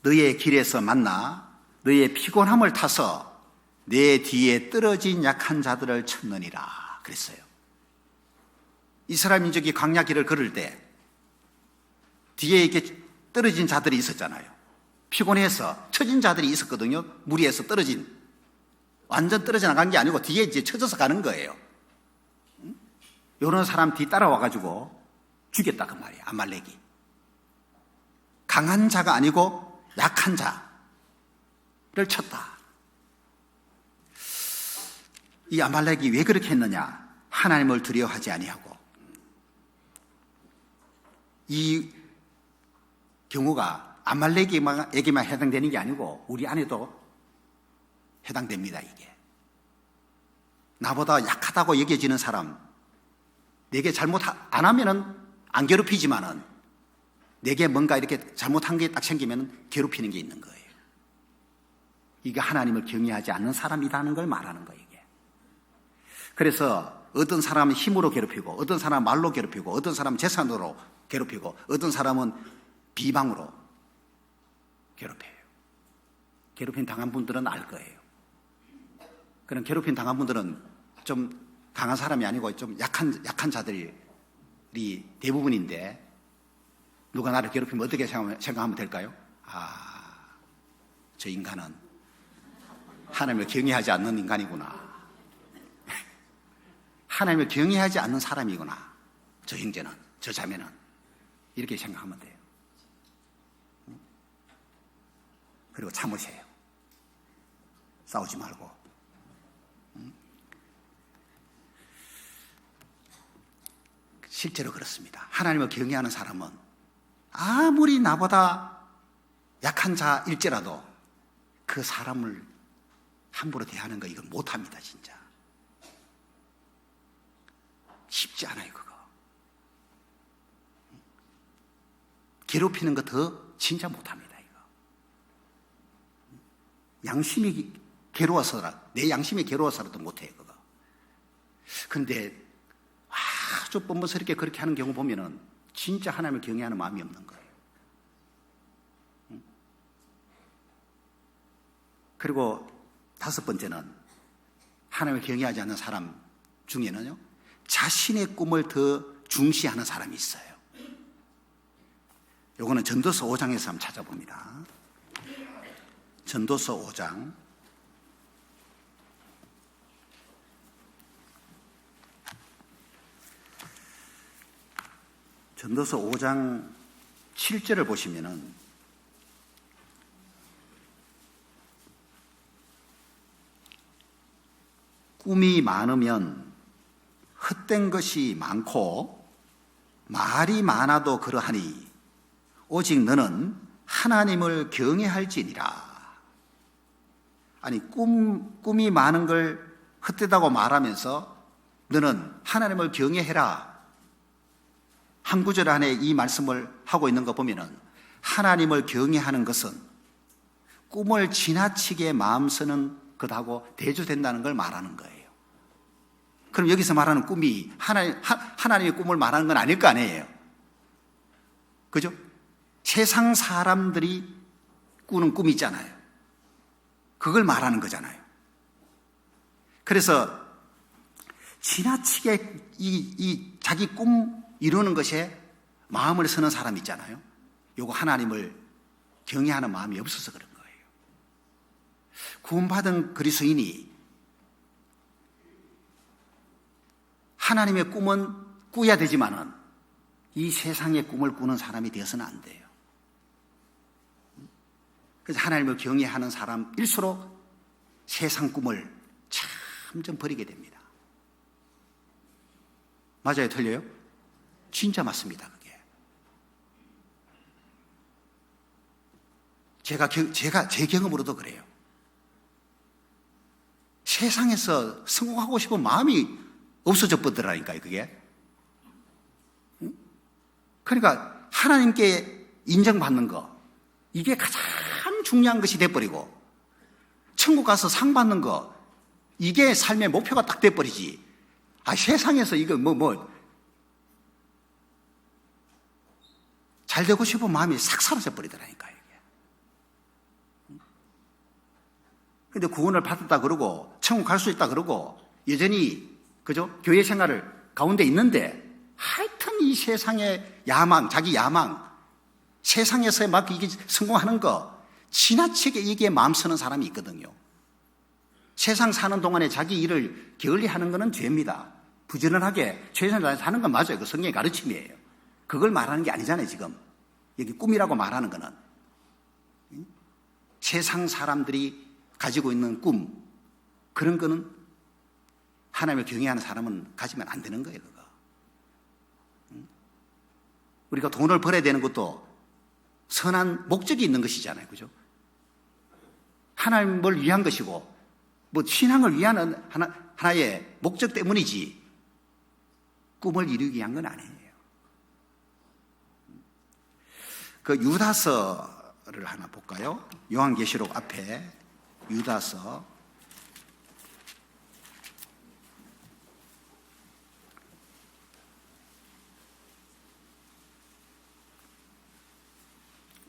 너의 길에서 만나 너의 피곤함을 타서 내 뒤에 떨어진 약한 자들을 찾느니라 그랬어요. 이스라엘 민족이 광야 길을 걸을 때 뒤에 이렇게 떨어진 자들이 있었잖아요. 피곤해서 처진 자들이 있었거든요. 무리해서 떨어진, 완전 떨어져 나간 게 아니고 뒤에 이제 쳐져서 가는 거예요. 이런 사람 뒤 따라와가지고 죽였다 그 말이에요. 아말렉이 강한 자가 아니고 약한 자를 쳤다. 이 아말렉이 왜 그렇게 했느냐? 하나님을 두려워하지 아니하고. 이 경우가 아말렉에게만 해당되는 게 아니고 우리 안에도 해당됩니다. 이게 나보다 약하다고 여겨지는 사람, 내게 잘못 안 하면은 안 괴롭히지만은 내게 뭔가 이렇게 잘못한 게 딱 생기면 괴롭히는 게 있는 거예요. 이게 하나님을 경외하지 않는 사람이라는 걸 말하는 거예요. 이게. 그래서 어떤 사람은 힘으로 괴롭히고, 어떤 사람은 말로 괴롭히고, 어떤 사람은 재산으로 괴롭히고, 어떤 사람은 비방으로 괴롭혀요. 괴롭힘 당한 분들은 알 거예요. 그런 괴롭힘 당한 분들은 좀 강한 사람이 아니고 좀 약한 자들이 대부분인데, 누가 나를 괴롭히면 어떻게 생각하면 될까요? 저 인간은 하나님을 경외하지 않는 인간이구나. 하나님을 경외하지 않는 사람이구나. 저 형제는, 저 자매는. 이렇게 생각하면 돼요. 그리고 참으세요. 싸우지 말고. 실제로 그렇습니다. 하나님을 경외하는 사람은 아무리 나보다 약한 자일지라도 그 사람을 함부로 대하는 거 이건 못합니다. 진짜 쉽지 않아요. 그거 괴롭히는 거 더 진짜 못합니다. 이거 양심이 괴로워서라, 내 양심이 괴로워서라도 못해요. 그거. 근데 아주 뻔뻔스럽게 그렇게 하는 경우 보면은 진짜 하나님을 경외하는 마음이 없는 거예요. 그리고 다섯 번째는 하나님을 경외하지 않는 사람 중에는요, 자신의 꿈을 더 중시하는 사람이 있어요. 요거는 전도서 5장에서 한번 찾아봅니다. 전도서 5장. 전도서 5장 7절을 보시면은 꿈이 많으면 헛된 것이 많고 말이 많아도 그러하니 오직 너는 하나님을 경외할지니라. 아니 꿈이 많은 걸 헛되다고 말하면서 너는 하나님을 경외해라. 한 구절 안에 이 말씀을 하고 있는 거 보면은 하나님을 경외하는 것은 꿈을 지나치게 마음 쓰는 것하고 대조된다는 걸 말하는 거예요. 그럼 여기서 말하는 꿈이 하나님의 꿈을 말하는 건 아닐 거 아니에요. 그죠? 세상 사람들이 꾸는 꿈이 있잖아요. 그걸 말하는 거잖아요. 그래서 지나치게 이 자기 꿈 이루는 것에 마음을 쓰는 사람이 있잖아요. 요거 하나님을 경외하는 마음이 없어서 그런 거예요. 구원받은 그리스도인이 하나님의 꿈은 꾸야 되지만은 이 세상의 꿈을 꾸는 사람이 되어서는 안 돼요. 그래서 하나님을 경외하는 사람일수록 세상 꿈을 점점 버리게 됩니다. 맞아요? 틀려요? 진짜 맞습니다. 그게. 제 경험으로도 그래요. 세상에서 성공하고 싶은 마음이 없어져 버리더라니까요, 그게. 그러니까 하나님께 인정받는 거, 이게 가장 중요한 것이 돼버리고, 천국 가서 상 받는 거, 이게 삶의 목표가 딱 돼버리지. 세상에서 이거 잘 되고 싶은 마음이 싹 사라져 버리더라니까요, 이게. 근데 구원을 받았다 그러고, 천국 갈 수 있다 그러고, 여전히, 그죠? 교회 생활을 가운데 있는데, 하여튼 이 세상의 야망, 자기 야망, 세상에서 막 이게 성공하는 거, 지나치게 이게 마음 쓰는 사람이 있거든요. 세상 사는 동안에 자기 일을 게을리 하는 것은 죄입니다. 부지런하게 최선을 다해서 하는 건 맞아요. 그 성경의 가르침이에요. 그걸 말하는 게 아니잖아요, 지금. 여기 꿈이라고 말하는 거는. 세상 사람들이 가지고 있는 꿈, 그런 거는 하나님을 경외하는 사람은 가지면 안 되는 거예요, 그거. 우리가 돈을 벌어야 되는 것도 선한 목적이 있는 것이잖아요, 그죠? 하나님을 위한 것이고, 신앙을 위한 하나의 목적 때문이지, 꿈을 이루기 위한 건 아니에요. 그 유다서를 하나 볼까요? 요한계시록 앞에 유다서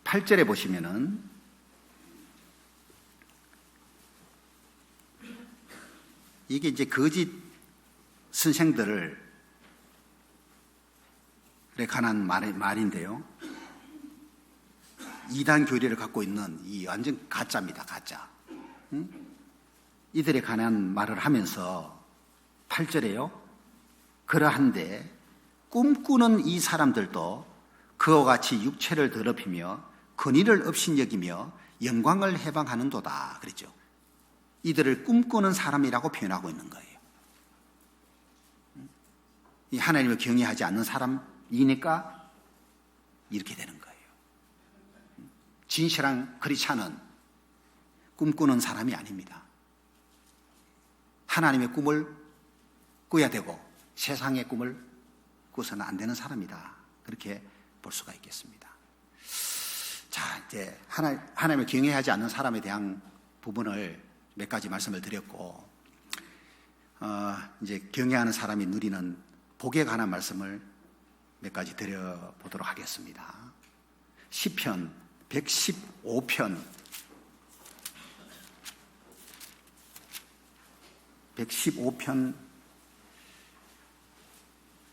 8절에 보시면은 이게 이제 거짓 선생들에 관한 말인데요. 이단 교리를 갖고 있는 이 완전 가짜입니다, 가짜. 이들에 관한 말을 하면서 8절에요. 그러한데 꿈꾸는 이 사람들도 그와 같이 육체를 더럽히며 권위를 업신여기며 영광을 해방하는도다 그랬죠. 이들을 꿈꾸는 사람이라고 표현하고 있는 거예요. 이 하나님을 경외하지 않는 사람이니까 이렇게 되는 거예요. 진실한 크리스찬은 꿈꾸는 사람이 아닙니다. 하나님의 꿈을 꾸어야 되고 세상의 꿈을 꾸어서는 안 되는 사람이다. 그렇게 볼 수가 있겠습니다. 자, 이제 하나님을 경외하지 않는 사람에 대한 부분을 몇 가지 말씀을 드렸고, 이제 경외하는 사람이 누리는 복에 관한 말씀을 몇 가지 드려보도록 하겠습니다. 시편 115편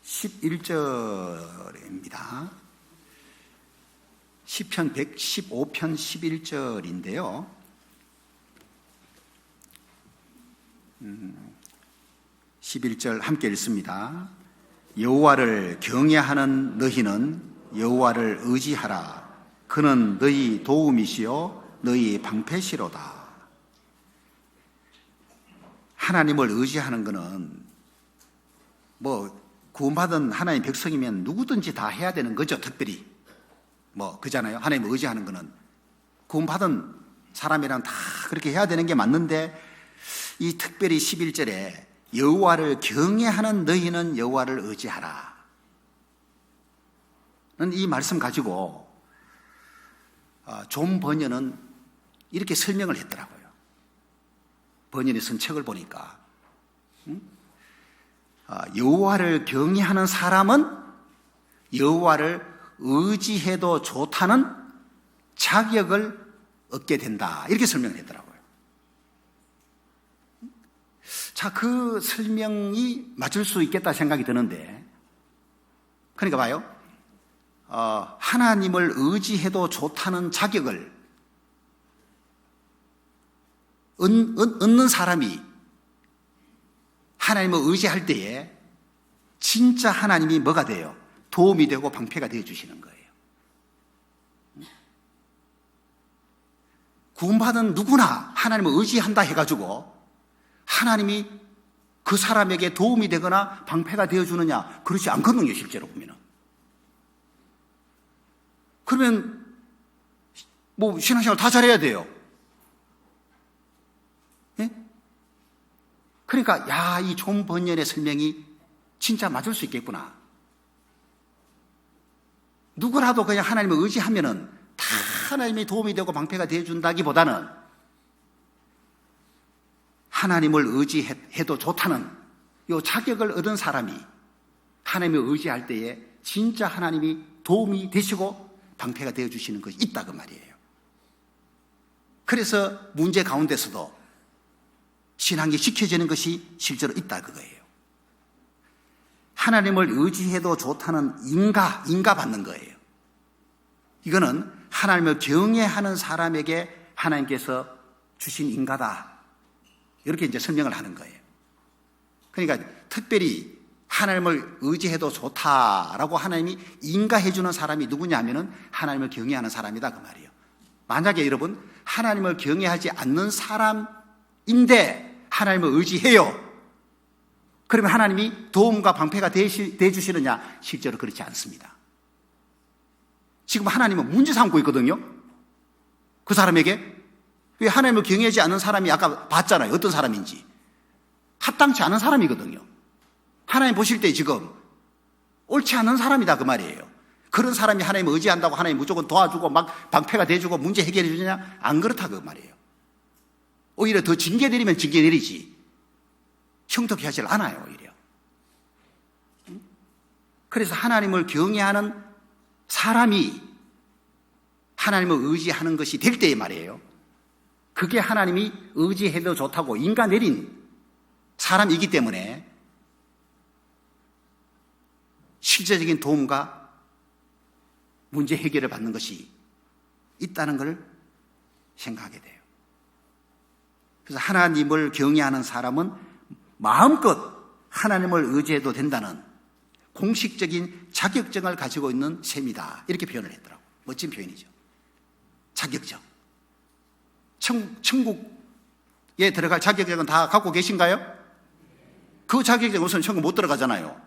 11절입니다. 시편 115편 11절인데요. 11절 함께 읽습니다. 여호와를 경외하는 너희는 여호와를 의지하라. 그는 너희 도움이시요 너희 방패시로다. 하나님을 의지하는 것은 구원받은 하나님의 백성이면 누구든지 다 해야 되는 거죠. 특별히 그잖아요. 하나님을 의지하는 것은 구원받은 사람이랑 다 그렇게 해야 되는 게 맞는데, 이 특별히 11절에 여호와를 경외하는 너희는 여호와를 의지하라 이 말씀 가지고 존 버녀는 이렇게 설명을 했더라고요. 버녀이 쓴 책을 보니까 여호와를 경외하는 사람은 여호와를 의지해도 좋다는 자격을 얻게 된다, 이렇게 설명을 했더라고요. 자, 그 설명이 맞을 수 있겠다 생각이 드는데, 그러니까 봐요. 하나님을 의지해도 좋다는 자격을 얻는 사람이 하나님을 의지할 때에 진짜 하나님이 뭐가 돼요? 도움이 되고 방패가 되어 주시는 거예요. 구원받은 누구나 하나님을 의지한다 해가지고 하나님이 그 사람에게 도움이 되거나 방패가 되어주느냐? 그렇지 않거든요, 실제로 보면은. 그러면 뭐 신앙생활 다 잘해야 돼요. 예? 그러니까 야, 이 존 번연의 설명이 진짜 맞을 수 있겠구나. 누구라도 그냥 하나님을 의지하면은 다 하나님의 도움이 되고 방패가 되어준다기보다는 하나님을 의지해도 좋다는 이 자격을 얻은 사람이 하나님을 의지할 때에 진짜 하나님이 도움이 되시고 방패가 되어주시는 것이 있다 그 말이에요. 그래서 문제 가운데서도 신앙이 지켜지는 것이 실제로 있다 그거예요. 하나님을 의지해도 좋다는 인가 받는 거예요. 이거는 하나님을 경외하는 사람에게 하나님께서 주신 인가다. 이렇게 이제 설명을 하는 거예요. 그러니까 특별히 하나님을 의지해도 좋다라고 하나님이 인가해주는 사람이 누구냐 하면은 하나님을 경외하는 사람이다 그 말이에요. 만약에 여러분 하나님을 경외하지 않는 사람인데 하나님을 의지해요. 그러면 하나님이 도움과 방패가 되어주시느냐? 실제로 그렇지 않습니다. 지금 하나님은 문제 삼고 있거든요. 그 사람에게. 왜 하나님을 경외하지 않는 사람이 아까 봤잖아요. 어떤 사람인지. 합당치 않은 사람이거든요. 하나님 보실 때 지금 옳지 않은 사람이다 그 말이에요. 그런 사람이 하나님을 의지한다고 하나님 무조건 도와주고 막 방패가 돼주고 문제 해결해 주느냐? 안 그렇다 그 말이에요. 오히려 더 징계 내리면 징계 내리지 형통케 하질 않아요 오히려. 그래서 하나님을 경외하는 사람이 하나님을 의지하는 것이 될 때에 말이에요. 그게 하나님이 의지해도 좋다고 인가 내린 사람이기 때문에 실제적인 도움과 문제 해결을 받는 것이 있다는 걸 생각하게 돼요. 그래서 하나님을 경외하는 사람은 마음껏 하나님을 의지해도 된다는 공식적인 자격증을 가지고 있는 셈이다. 이렇게 표현을 했더라고요. 멋진 표현이죠. 자격증. 천국에 들어갈 자격증은 다 갖고 계신가요? 그 자격증 우선 천국 못 들어가잖아요.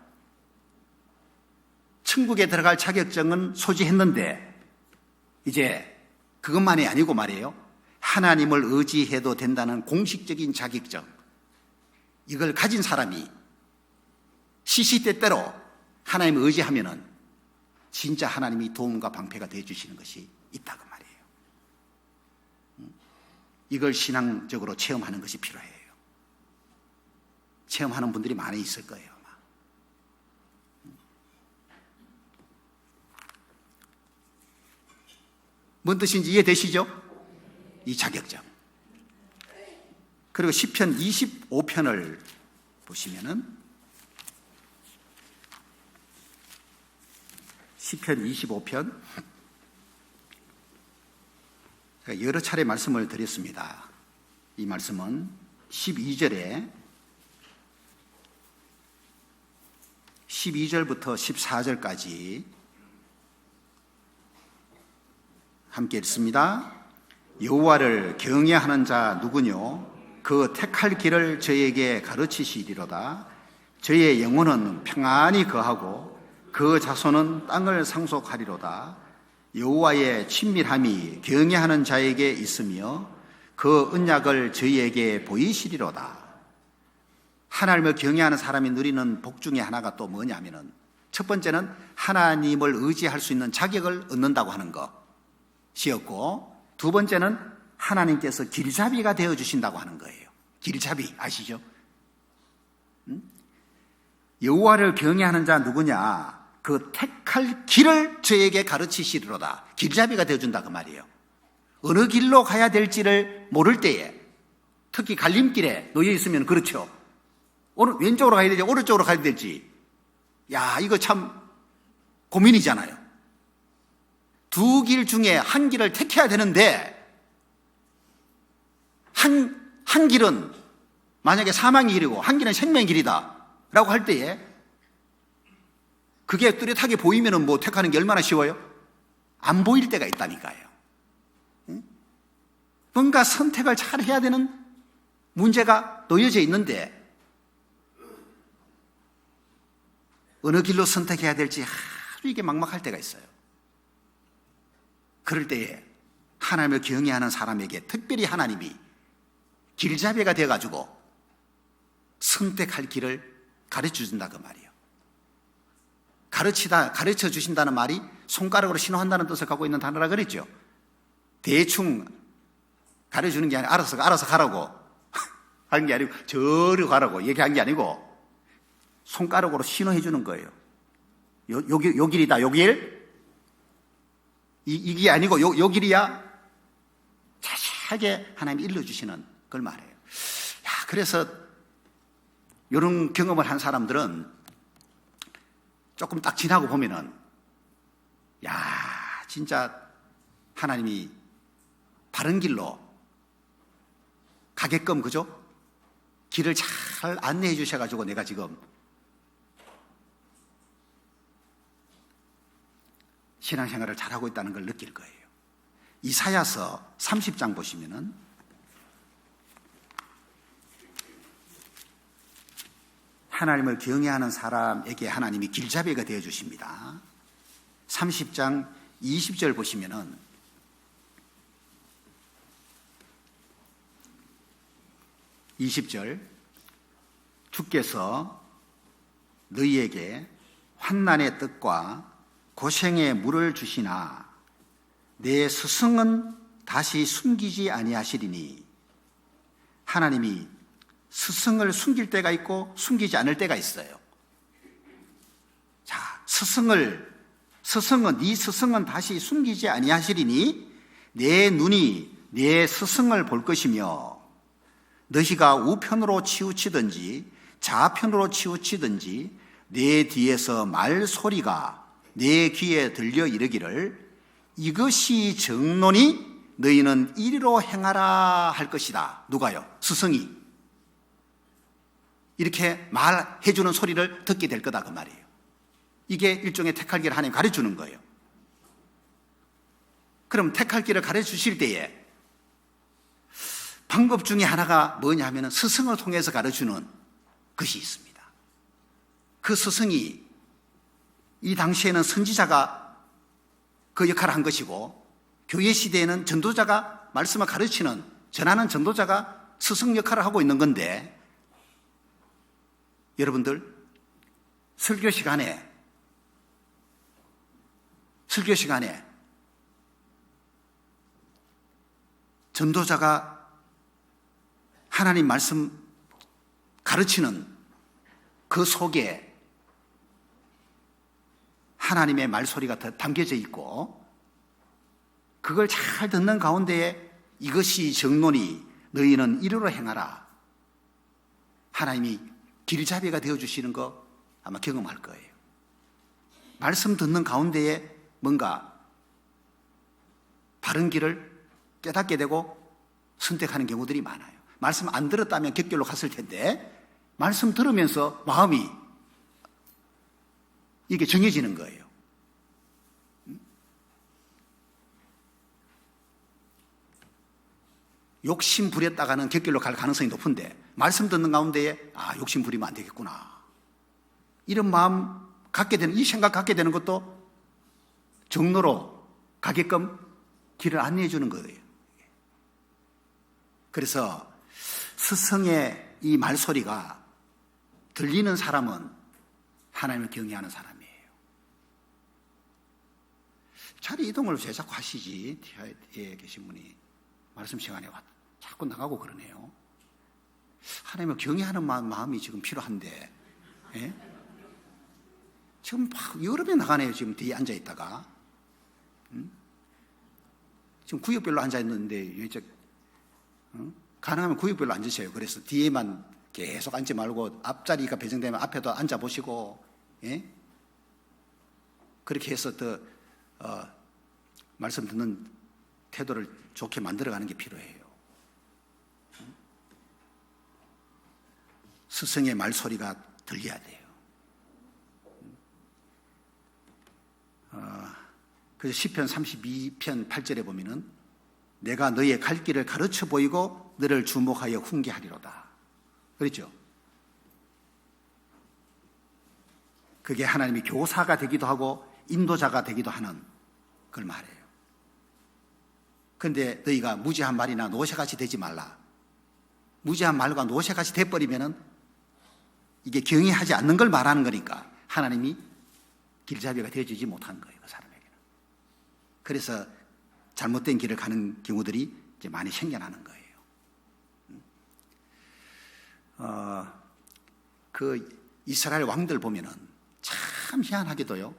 천국에 들어갈 자격증은 소지했는데 이제 그것만이 아니고 말이에요. 하나님을 의지해도 된다는 공식적인 자격증. 이걸 가진 사람이 시시때때로 하나님을 의지하면은 진짜 하나님이 도움과 방패가 되어주시는 것이 있다 그 말이에요. 이걸 신앙적으로 체험하는 것이 필요해요. 체험하는 분들이 많이 있을 거예요 아마. 뭔 뜻인지 이해되시죠? 이 자격증. 그리고 시편 25편을 보시면은 시편 25편 제가 여러 차례 말씀을 드렸습니다. 이 말씀은 12절부터 14절까지 함께 읽습니다. 여호와를 경외하는 자 누구뇨? 그 택할 길을 저에게 가르치시리로다. 저의 영혼은 평안히 거하고 그 자손은 땅을 상속하리로다. 여호와의 친밀함이 경외하는 자에게 있으며 그 언약을 저희에게 보이시리로다. 하나님을 경외하는 사람이 누리는 복 중에 하나가 또 뭐냐면은 첫 번째는 하나님을 의지할 수 있는 자격을 얻는다고 하는 것이었고, 두 번째는 하나님께서 길잡이가 되어주신다고 하는 거예요. 길잡이 아시죠? 여호와를 경외하는 자 누구냐? 그 택할 길을 저에게 가르치시리로다. 길잡이가 되어준다 그 말이에요. 어느 길로 가야 될지를 모를 때에, 특히 갈림길에 놓여 있으면 그렇죠. 왼쪽으로 가야 될지 오른쪽으로 가야 될지, 야 이거 참 고민이잖아요. 두 길 중에 한 길을 택해야 되는데 한 길은 만약에 사망의 길이고 한 길은 생명의 길이다 라고 할 때에 그게 뚜렷하게 보이면 뭐 택하는 게 얼마나 쉬워요? 안 보일 때가 있다니까요. 뭔가 선택을 잘 해야 되는 문제가 놓여져 있는데 어느 길로 선택해야 될지 아주 이게 막막할 때가 있어요. 그럴 때에 하나님을 경외하는 사람에게 특별히 하나님이 길잡이가 되어가지고 선택할 길을 가르쳐 준다 그 말이에요. 가르쳐 주신다는 말이 손가락으로 신호한다는 뜻을 갖고 있는 단어라 그랬죠. 대충 가르쳐주는 게 아니라 알아서 가라고 하는 게 아니고 저리 가라고 얘기한 게 아니고 손가락으로 신호해 주는 거예요. 요 길이다, 요 길. 이게 아니고 요 길이야. 자세하게 하나님이 일러주시는 걸 말해요. 야, 그래서 이런 경험을 한 사람들은 조금 딱 지나고 보면은 야, 진짜 하나님이 바른 길로 가게끔, 그죠? 길을 잘 안내해 주셔가지고 내가 지금 신앙생활을 잘하고 있다는 걸 느낄 거예요. 이사야서 30장 보시면은 하나님을 경외하는 사람에게 하나님이 길잡이가 되어 주십니다. 30장 20절 보시면은 주께서 너희에게 환난의 뜻과 고생의 물을 주시나 내 스승은 다시 숨기지 아니하시리니. 하나님이 스승을 숨길 때가 있고 숨기지 않을 때가 있어요. 자, 네 스승은 다시 숨기지 아니하시리니 내 눈이 내 스승을 볼 것이며 너희가 우편으로 치우치든지 좌편으로 치우치든지 내 뒤에서 말소리가 내 귀에 들려 이르기를 이것이 정론이 너희는 이리로 행하라 할 것이다. 누가요? 스승이 이렇게 말해주는 소리를 듣게 될 거다 그 말이에요. 이게 일종의 택할 길을 하나님 가르쳐주는 거예요. 그럼 택할 길을 가르쳐주실 때에 방법 중에 하나가 뭐냐 하면 스승을 통해서 가르쳐주는 것이 있습니다. 그 스승이 이 당시에는 선지자가 그 역할을 한 것이고 교회 시대에는 전도자가 말씀을 가르치는, 전하는 전도자가 스승 역할을 하고 있는 건데, 여러분들 설교 시간에 전도자가 하나님 말씀 가르치는 그 속에 하나님의 말소리가 담겨져 있고 그걸 잘 듣는 가운데에 이것이 정론이 너희는 이리로 행하라. 하나님이 길잡이가 되어주시는 거 아마 경험할 거예요. 말씀 듣는 가운데에 뭔가 바른 길을 깨닫게 되고 선택하는 경우들이 많아요. 말씀 안 들었다면 격결로 갔을 텐데 말씀 들으면서 마음이 이게 정해지는 거예요. 욕심 부렸다가는 격결로 갈 가능성이 높은데 말씀 듣는 가운데에 욕심 부리면 안 되겠구나, 이런 마음 갖게 되는, 이 생각 갖게 되는 것도 정로로 가게끔 길을 안내해 주는 거예요. 그래서 스승의 이 말소리가 들리는 사람은 하나님을 경외하는 사람이에요. 자리 이동을 왜 자꾸 하시지? 뒤에 계신 분이 말씀 시간에 자꾸 나가고 그러네요. 하나님을 경외하는 마음이 지금 필요한데, 예? 지금 막 여러 명 나가네요. 지금 뒤에 앉아 있다가, 지금 구역별로 앉아 있는데 가능하면 구역별로 앉으세요. 그래서 뒤에만 계속 앉지 말고 앞자리가 배정되면 앞에도 앉아 보시고, 예? 그렇게 해서 더 말씀 듣는 태도를 좋게 만들어가는 게 필요해요. 스승의 말소리가 들려야 돼요. 그래서 시편 32편 8절에 보면은 내가 너의 갈 길을 가르쳐 보이고 너를 주목하여 훈계하리로다 그랬죠. 그게 하나님이 교사가 되기도 하고 인도자가 되기도 하는 걸 말해요. 그런데 너희가 무지한 말이나 노새같이 되지 말라. 무지한 말과 노새같이 돼버리면은 이게 경외하지 않는 걸 말하는 거니까 하나님이 길잡이가 되어주지 못한 거예요, 그 사람에게는. 그래서 잘못된 길을 가는 경우들이 이제 많이 생겨나는 거예요. 그 이스라엘 왕들 보면은 참 희한하게도요,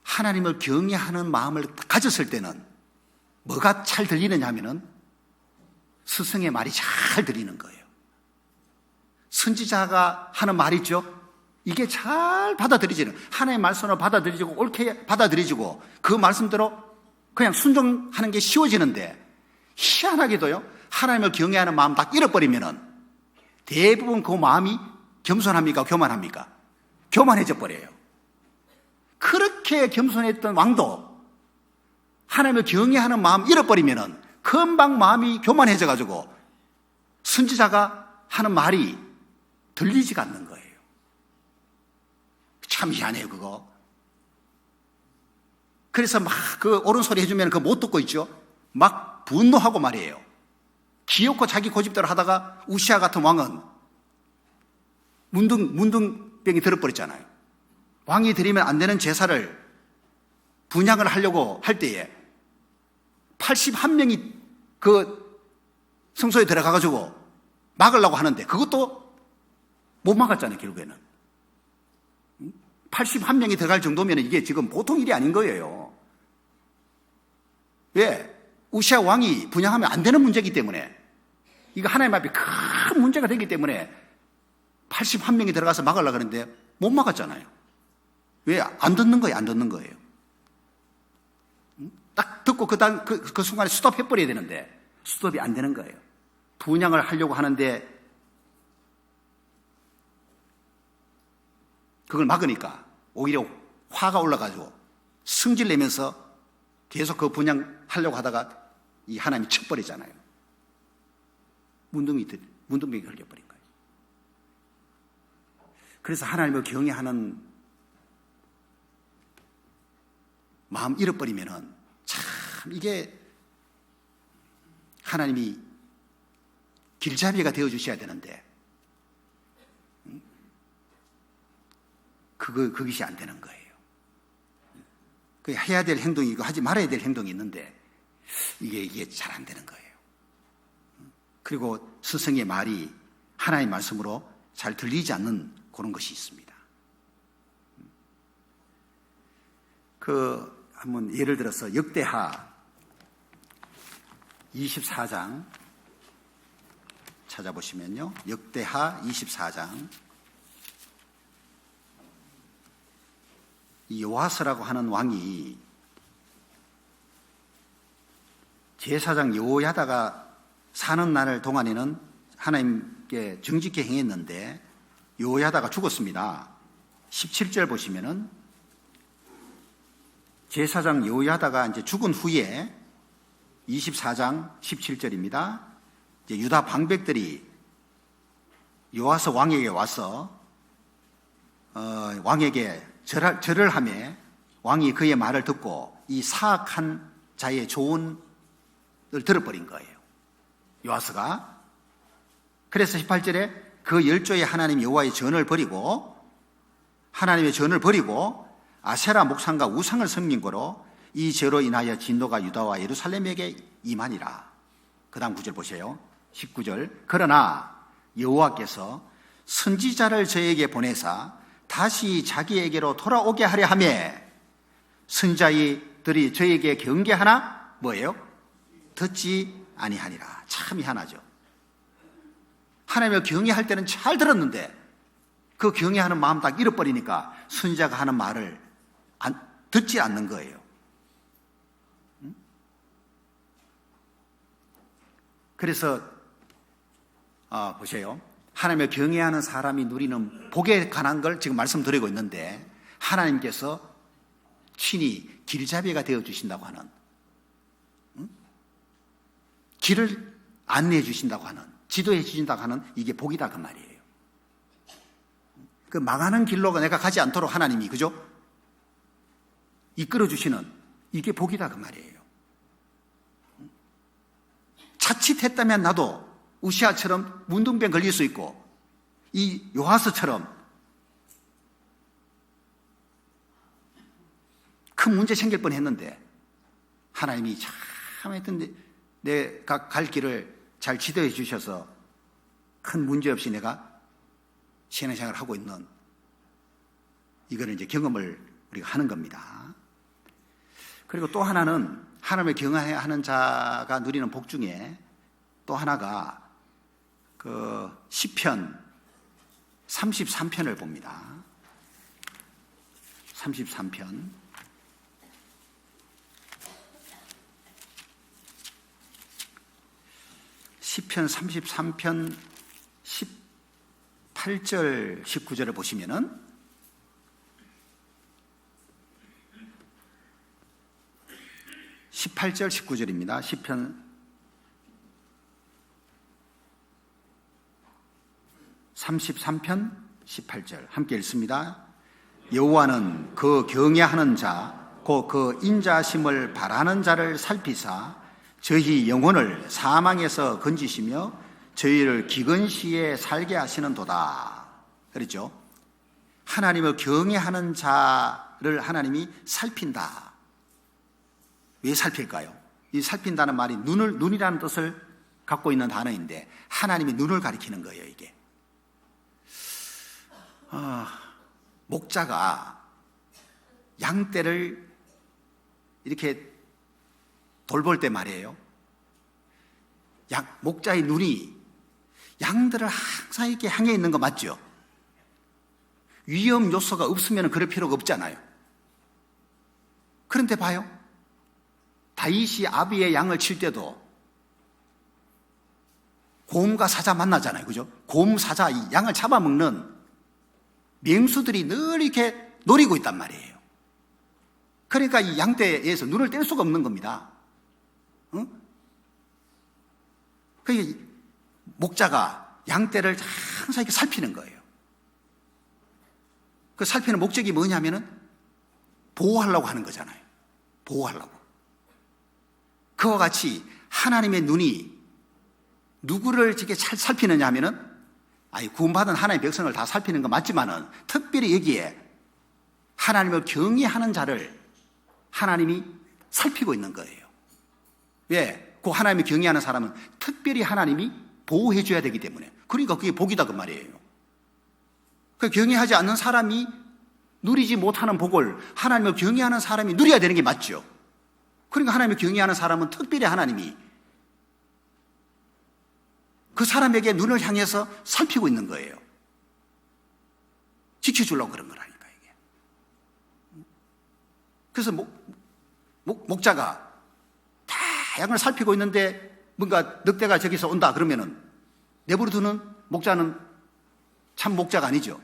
하나님을 경외하는 마음을 가졌을 때는 뭐가 잘 들리느냐 하면은 스승의 말이 잘 들리는 거예요. 선지자가 하는 말 있죠? 이게 잘 받아들이지는, 하나님의 말씀을 받아들이고 옳게 받아들이고 그 말씀대로 그냥 순종하는 게 쉬워지는데, 희한하게도요, 하나님을 경외하는 마음 딱 잃어버리면은 대부분 그 마음이 겸손합니까? 교만합니까? 교만해져 버려요. 그렇게 겸손했던 왕도 하나님을 경외하는 마음 잃어버리면은 금방 마음이 교만해져 가지고 선지자가 하는 말이 들리지가 않는 거예요. 참 희한해요, 그거. 그래서 막 그 옳은 소리 해주면 그거 못 듣고 있죠. 막 분노하고 말이에요. 기어코 자기 고집대로 하다가 우시아 같은 왕은 문둥병이 들어버렸잖아요. 왕이 드리면 안 되는 제사를 분향을 하려고 할 때에 81명이 그 성소에 들어가가지고 막으려고 하는데 그것도 못 막았잖아요, 결국에는. 81명이 들어갈 정도면 이게 지금 보통 일이 아닌 거예요. 왜? 우시아 왕이 분향하면 안 되는 문제이기 때문에, 이거 하나님 앞에 큰 문제가 되기 때문에 81명이 들어가서 막으려고 하는데 못 막았잖아요. 왜? 안 듣는 거예요, 안 듣는 거예요. 딱 듣고 그 순간에 스톱해버려야 되는데 스톱이 안 되는 거예요. 분향을 하려고 하는데 그걸 막으니까 오히려 화가 올라가지고 승질 내면서 계속 그 분향하려고 하다가 이 하나님이 쳐버리잖아요. 문둥병이 걸려버린 거예요. 그래서 하나님을 경외하는 마음 잃어버리면은 참 이게 하나님이 길잡이가 되어주셔야 되는데 그것이 안 되는 거예요. 그 해야 될 행동이 있고 하지 말아야 될 행동이 있는데 이게 잘 안 되는 거예요. 그리고 스승의 말이 하나님의 말씀으로 잘 들리지 않는 그런 것이 있습니다. 한번 예를 들어서 역대하 24장 찾아보시면요. 역대하 24장. 이 요아스라고 하는 왕이 제사장 여호야다가 사는 날 동안에는 하나님께 정직히 행했는데 여호야다가 죽었습니다. 17절 보시면은 제사장 여호야다가 이제 죽은 후에 24장 17절입니다. 이제 유다 방백들이 요아스 왕에게 와서 왕에게 절을 하며 왕이 그의 말을 듣고 이 사악한 자의 조언을 들어버린 거예요, 요아스가. 그래서 18절에 그 열조의 하나님 여호와의 전을 버리고, 하나님의 전을 버리고 아세라 목상과 우상을 섬긴 거로 이 죄로 인하여 진노가 유다와 예루살렘에게 임하니라. 그 다음 9절 보세요. 19절. 그러나 여호와께서 선지자를 저에게 보내사 다시 자기에게로 돌아오게 하려 하며 선지자들이 저에게 경계하나 뭐예요? 듣지 아니하니라. 참 희한하죠. 하나님을 경외할 때는 잘 들었는데 그 경외하는 마음 딱 잃어버리니까 선지자가 하는 말을 듣지 않는 거예요. 그래서 보세요. 하나님을 경외하는 사람이 누리는 복에 관한 걸 지금 말씀드리고 있는데, 하나님께서 친히 길잡이가 되어주신다고 하는, 길을 안내해 주신다고 하는, 지도해 주신다고 하는 이게 복이다 그 말이에요. 그 망하는 길로 내가 가지 않도록 하나님이, 그죠? 이끌어 주시는, 이게 복이다 그 말이에요. 자칫했다면 나도 우시아처럼 문둥병 걸릴 수 있고, 이 요하스처럼 큰 문제 생길 뻔했는데 하나님이 참 하여튼 내가 갈 길을 잘 지도해 주셔서 큰 문제 없이 내가 신앙생활을 하고 있는, 이거는 이제 경험을 우리가 하는 겁니다. 그리고 또 하나는 하나님을 경외하는 자가 누리는 복 중에 또 하나가 그 시편 33편을 봅니다. 33편. 시편 33편 18절 19절을 보시면은 (18절) (19절입니다) 시편 33편 18절 함께 읽습니다. 여호와는 그 경외하는 자 곧 그 인자심을 바라는 자를 살피사 저희 영혼을 사망에서 건지시며 저희를 기근시에 살게 하시는도다. 그렇죠? 하나님을 경외하는 자를 하나님이 살핀다. 왜 살필까요? 이 살핀다는 말이 눈이라는 뜻을 갖고 있는 단어인데 하나님이 눈을 가리키는 거예요, 이게. 목자가 양떼를 이렇게 돌볼 때 말이에요. 목자의 눈이 양들을 항상 이렇게 향해 있는 거 맞죠? 위험 요소가 없으면 그럴 필요가 없잖아요. 그런데 봐요. 다윗이 아비의 양을 칠 때도 곰과 사자 만나잖아요. 그죠? 곰, 사자, 이 양을 잡아먹는 맹수들이 늘 이렇게 노리고 있단 말이에요. 그러니까 이 양떼에서 눈을 뗄 수가 없는 겁니다. 그 목자가 양떼를 항상 이렇게 살피는 거예요. 그 살피는 목적이 뭐냐면은 보호하려고 하는 거잖아요. 보호하려고. 그와 같이 하나님의 눈이 누구를 이렇게 잘 살피느냐 하면은, 구원받은 하나님의 백성을 다 살피는 건 맞지만은 특별히 여기에 하나님을 경외하는 자를 하나님이 살피고 있는 거예요. 왜? 그 하나님을 경외하는 사람은 특별히 하나님이 보호해 줘야 되기 때문에. 그러니까 그게 복이다 그 말이에요. 그 경외하지 않는 사람이 누리지 못하는 복을 하나님을 경외하는 사람이 누려야 되는 게 맞죠. 그러니까 하나님을 경외하는 사람은 특별히 하나님이 그 사람에게 눈을 향해서 살피고 있는 거예요. 지켜주려고 그런 거라니까 이게. 그래서 목자가 다 양을 살피고 있는데 뭔가 늑대가 저기서 온다 그러면은 내버려 두는 목자는 참 목자가 아니죠.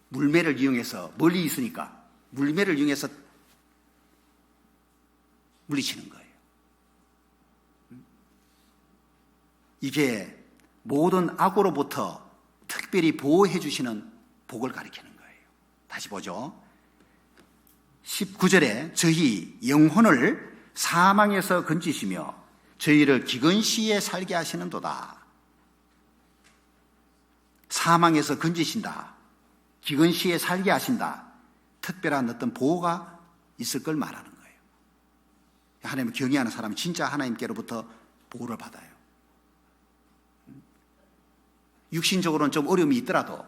물매를 이용해서 멀리 있으니까 물매를 이용해서 물리치는 거예요. 이게 모든 악으로부터 특별히 보호해 주시는 복을 가리키는 거예요. 다시 보죠. 19절에 저희 영혼을 사망에서 건지시며 저희를 기근시에 살게 하시는도다. 사망에서 건지신다. 기근시에 살게 하신다. 특별한 어떤 보호가 있을 걸 말하는 거예요. 하나님을 경외하는 사람은 진짜 하나님께로부터 보호를 받아요. 육신적으로는 좀 어려움이 있더라도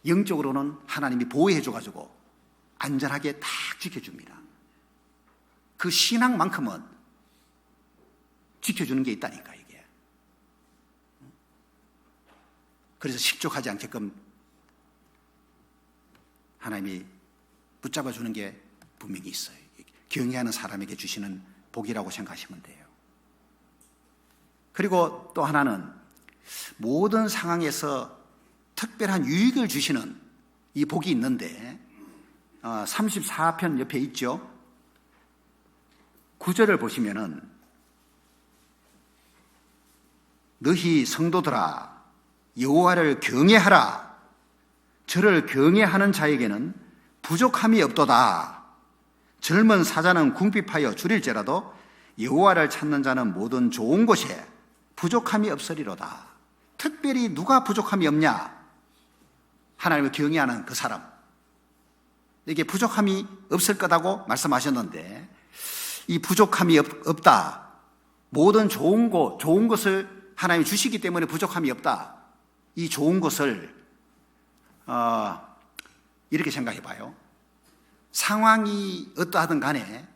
영적으로는 하나님이 보호해 줘가지고 안전하게 딱 지켜줍니다. 그 신앙만큼은 지켜주는 게 있다니까 이게. 그래서 실족하지 않게끔 하나님이 붙잡아 주는 게 분명히 있어요. 경외하는 사람에게 주시는 복이라고 생각하시면 돼요. 그리고 또 하나는 모든 상황에서 특별한 유익을 주시는 이 복이 있는데 34편 옆에 있죠. 9절을 보시면은 너희 성도들아 여호와를 경외하라. 저를 경외하는 자에게는 부족함이 없도다. 젊은 사자는 궁핍하여 줄일지라도 여호와를 찾는 자는 모든 좋은 곳에 부족함이 없으리로다. 특별히 누가 부족함이 없냐? 하나님을 경외하는 그 사람. 이게 부족함이 없을 거다고 말씀하셨는데, 이 부족함이 없다. 모든 좋은 것을 하나님이 주시기 때문에 부족함이 없다. 이 좋은 것을 이렇게 생각해 봐요. 상황이 어떠하든 간에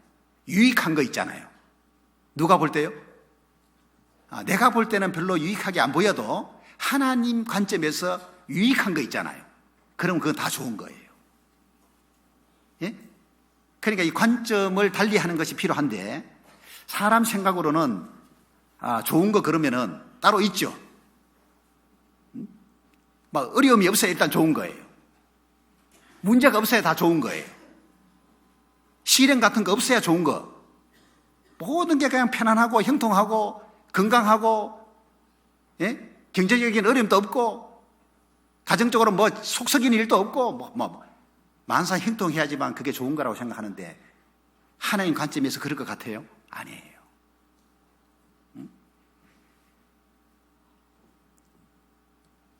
유익한 거 있잖아요. 누가 볼 때요? 내가 볼 때는 별로 유익하게 안 보여도 하나님 관점에서 유익한 거 있잖아요. 그럼 그건 다 좋은 거예요. 예? 그러니까 이 관점을 달리하는 것이 필요한데, 사람 생각으로는 좋은 거 그러면은 따로 있죠. 막 어려움이 없어야 일단 좋은 거예요. 문제가 없어야 다 좋은 거예요. 시련 같은 거 없어야 좋은 거. 모든 게 그냥 편안하고 형통하고 건강하고, 예? 경제적인 어려움도 없고 가정적으로 뭐 속썩이는 일도 없고 만사 형통해야지만 그게 좋은 거라고 생각하는데, 하나님 관점에서 그럴 것 같아요? 아니에요.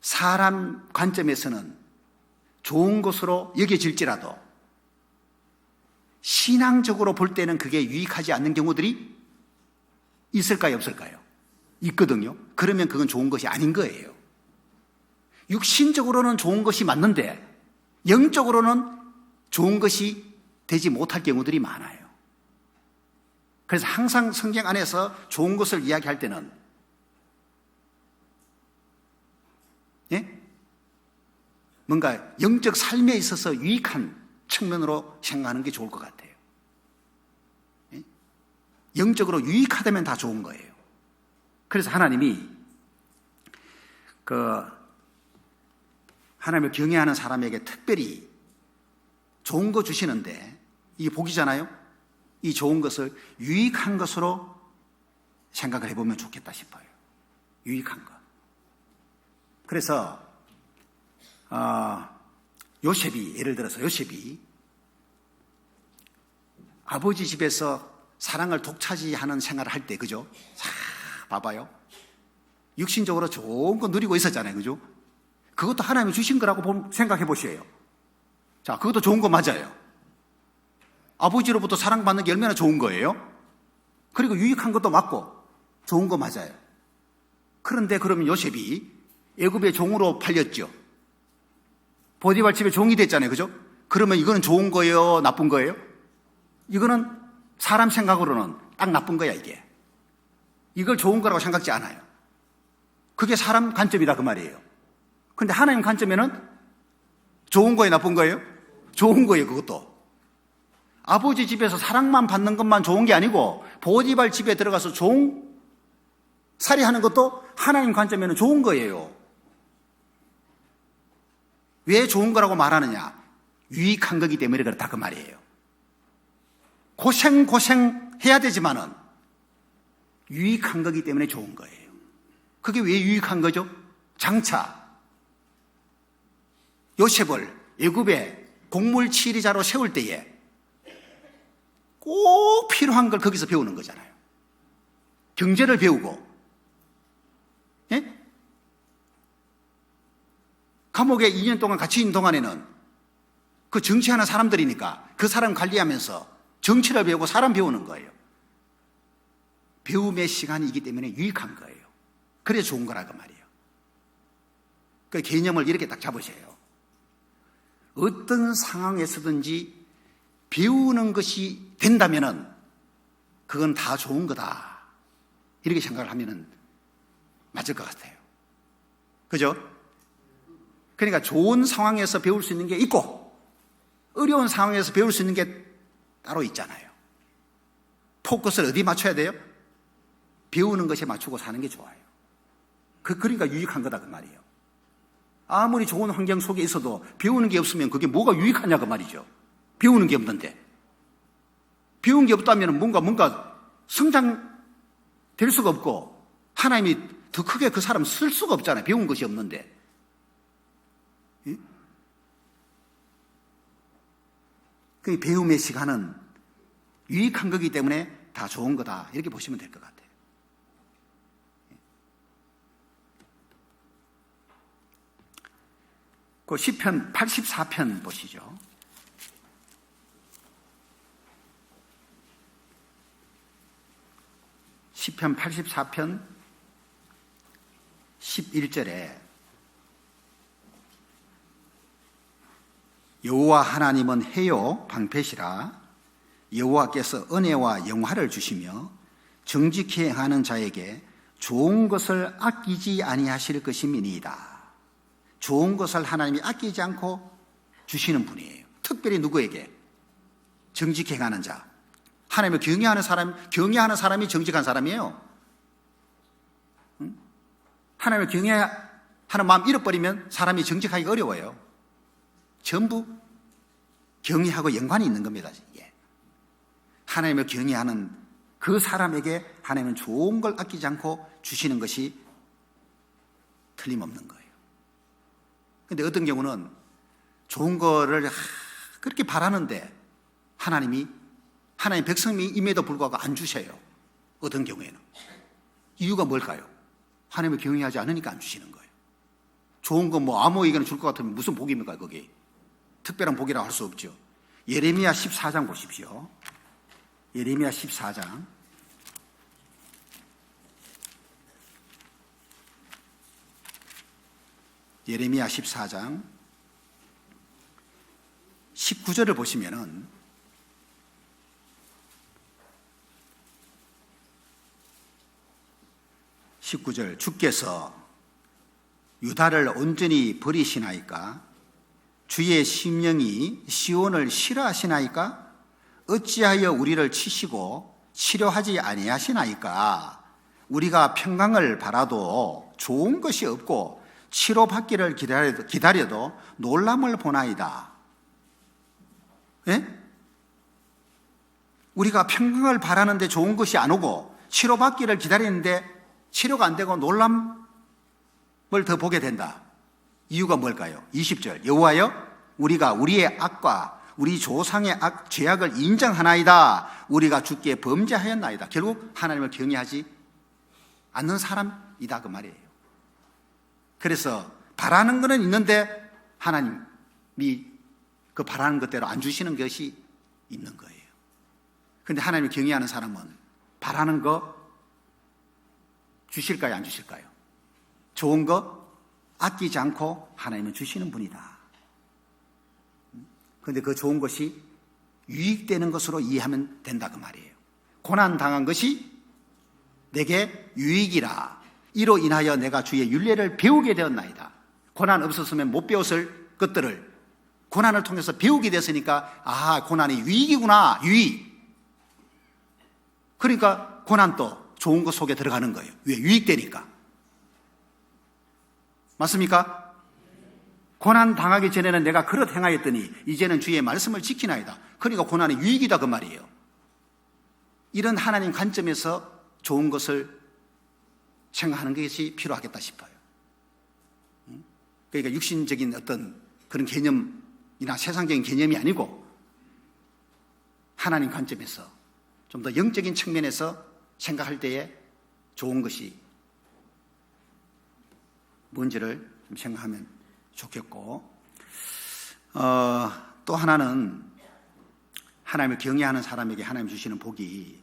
사람 관점에서는 좋은 것으로 여겨질지라도 신앙적으로 볼 때는 그게 유익하지 않는 경우들이 있을까요, 없을까요? 있거든요. 그러면 그건 좋은 것이 아닌 거예요. 육신적으로는 좋은 것이 맞는데 영적으로는 좋은 것이 되지 못할 경우들이 많아요. 그래서 항상 성경 안에서 좋은 것을 이야기할 때는, 예? 뭔가 영적 삶에 있어서 유익한 측면으로 생각하는 게 좋을 것 같아요. 예? 영적으로 유익하다면 다 좋은 거예요. 그래서 하나님이 하나님을 경외하는 사람에게 특별히 좋은 거 주시는데, 이게 복이잖아요. 이 좋은 것을 유익한 것으로 생각을 해보면 좋겠다 싶어요. 유익한 것. 그래서 요셉이, 예를 들어서 요셉이 아버지 집에서 사랑을 독차지하는 생활을 할 때, 그죠? 자, 봐봐요. 육신적으로 좋은 거 누리고 있었잖아요, 그죠? 그것도 하나님이 주신 거라고 생각해 보세요. 자, 그것도 좋은 거 맞아요. 아버지로부터 사랑받는 게 얼마나 좋은 거예요? 그리고 유익한 것도 맞고 좋은 거 맞아요. 그런데 그러면 요셉이 애굽의 종으로 팔렸죠. 보디발 집의 종이 됐잖아요, 그죠? 그러면 이거는 좋은 거예요, 나쁜 거예요? 이거는 사람 생각으로는 딱 나쁜 거야, 이게. 이걸 좋은 거라고 생각지 않아요. 그게 사람 관점이다, 그 말이에요. 근데 하나님 관점에는 좋은 거예요, 나쁜 거예요? 좋은 거예요, 그것도. 아버지 집에서 사랑만 받는 것만 좋은 게 아니고 보디발 집에 들어가서 종살이하는 것도 하나님 관점에는 좋은 거예요. 왜 좋은 거라고 말하느냐? 유익한 거기 때문에 그렇다, 그 말이에요. 고생해야 되지만은 유익한 거기 때문에 좋은 거예요. 그게 왜 유익한 거죠? 장차 요셉을 애굽의 곡물 치리자로 세울 때에 꼭 필요한 걸 거기서 배우는 거잖아요. 경제를 배우고, 예? 감옥에 2년 동안 같이 있는 동안에는 그 정치하는 사람들이니까 그 사람 관리하면서 정치를 배우고 사람 배우는 거예요. 배움의 시간이기 때문에 유익한 거예요. 그래서 좋은 거라고 말이에요. 그 개념을 이렇게 딱 잡으세요. 어떤 상황에서든지 배우는 것이 된다면은 그건 다 좋은 거다. 이렇게 생각을 하면은 맞을 것 같아요. 그죠? 그러니까 좋은 상황에서 배울 수 있는 게 있고 어려운 상황에서 배울 수 있는 게 따로 있잖아요. 포커스를 어디 맞춰야 돼요? 배우는 것에 맞추고 사는 게 좋아요. 그러니까 유익한 거다, 그 말이에요. 아무리 좋은 환경 속에 있어도 배우는 게 없으면 그게 뭐가 유익하냐, 그 말이죠. 배우는 게 없는데. 배운 게 없다면 뭔가 성장될 수가 없고 하나님이 더 크게 그 사람 쓸 수가 없잖아요. 배운 것이 없는데. 그 배움의 시간은 유익한 거기 때문에 다 좋은 거다. 이렇게 보시면 될 것 같아요. 그 시편 84편 보시죠. 시편 84편 11절에 여호와 하나님은 해요 방패시라. 여호와께서 은혜와 영화를 주시며 정직히 행하는 자에게 좋은 것을 아끼지 아니하실 것임이니이다. 좋은 것을 하나님이 아끼지 않고 주시는 분이에요. 특별히 누구에게? 정직히 행하는 자. 하나님을 경외하는 사람이 정직한 사람이에요. 하나님을 경외하는 마음 잃어버리면 사람이 정직하기가 어려워요. 전부 경외하고 연관이 있는 겁니다. 하나님을 경외하는 그 사람에게 하나님은 좋은 걸 아끼지 않고 주시는 것이 틀림없는 거예요. 그런데 어떤 경우는 좋은 거를 그렇게 바라는데 하나님 백성임에도 불구하고 안 주셔요. 어떤 경우에는. 이유가 뭘까요? 하나님을 경외하지 않으니까 안 주시는 거예요. 좋은 거 아무에게나 줄 것 같으면 무슨 복입니까, 그게? 특별한 복이라고 할 수 없죠. 예레미야 14장 보십시오. 예레미야 14장. 예레미야 14장 19절을 보시면은 주께서 유다를 온전히 버리시나이까? 주의 심령이 시온을 싫어하시나이까? 어찌하여 우리를 치시고 치료하지 아니하시나이까? 우리가 평강을 바라도 좋은 것이 없고 치료받기를 기다려도 놀람을 보나이다. 예? 우리가 평강을 바라는데 좋은 것이 안 오고 치료받기를 기다리는데 치료가 안 되고 놀람을 더 보게 된다. 이유가 뭘까요? 20절. 여호와여, 우리가 우리의 악과 우리 조상의 죄악을 인정하나이다. 우리가 주께 범죄하였나이다. 결국 하나님을 경외하지 않는 사람이다 그 말이에요. 그래서 바라는 것은 있는데 하나님이 그 바라는 것대로 안 주시는 것이 있는 거예요. 그런데 하나님을 경외하는 사람은 바라는 거 주실까요? 안 주실까요? 좋은 거 아끼지 않고 하나님은 주시는 분이다. 그런데 그 좋은 것이 유익되는 것으로 이해하면 된다 그 말이에요. 고난당한 것이 내게 유익이라. 이로 인하여 내가 주의 율례를 배우게 되었나이다. 고난 없었으면 못 배웠을 것들을 고난을 통해서 배우게 됐으니까 고난이 유익이구나. 유익. 그러니까 고난도 좋은 것 속에 들어가는 거예요. 왜? 유익되니까. 맞습니까? 고난 당하기 전에는 내가 그릇 행하였더니 이제는 주의 말씀을 지키나이다. 그러니까 고난이 유익이다 그 말이에요. 이런 하나님 관점에서 좋은 것을 생각하는 것이 필요하겠다 싶어요. 그러니까 육신적인 어떤 그런 개념이나 세상적인 개념이 아니고 하나님 관점에서 좀 더 영적인 측면에서 생각할 때에 좋은 것이 뭔지를 좀 생각하면 좋겠고, 또 하나는 하나님을 경외하는 사람에게 하나님 주시는 복이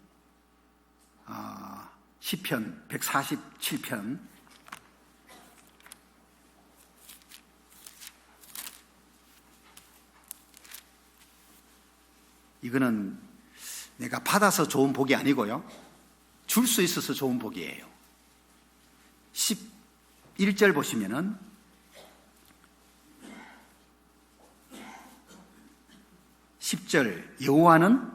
시편 147편 이거는 내가 받아서 좋은 복이 아니고요, 줄 수 있어서 좋은 복이에요. 11절 보시면은 여호와는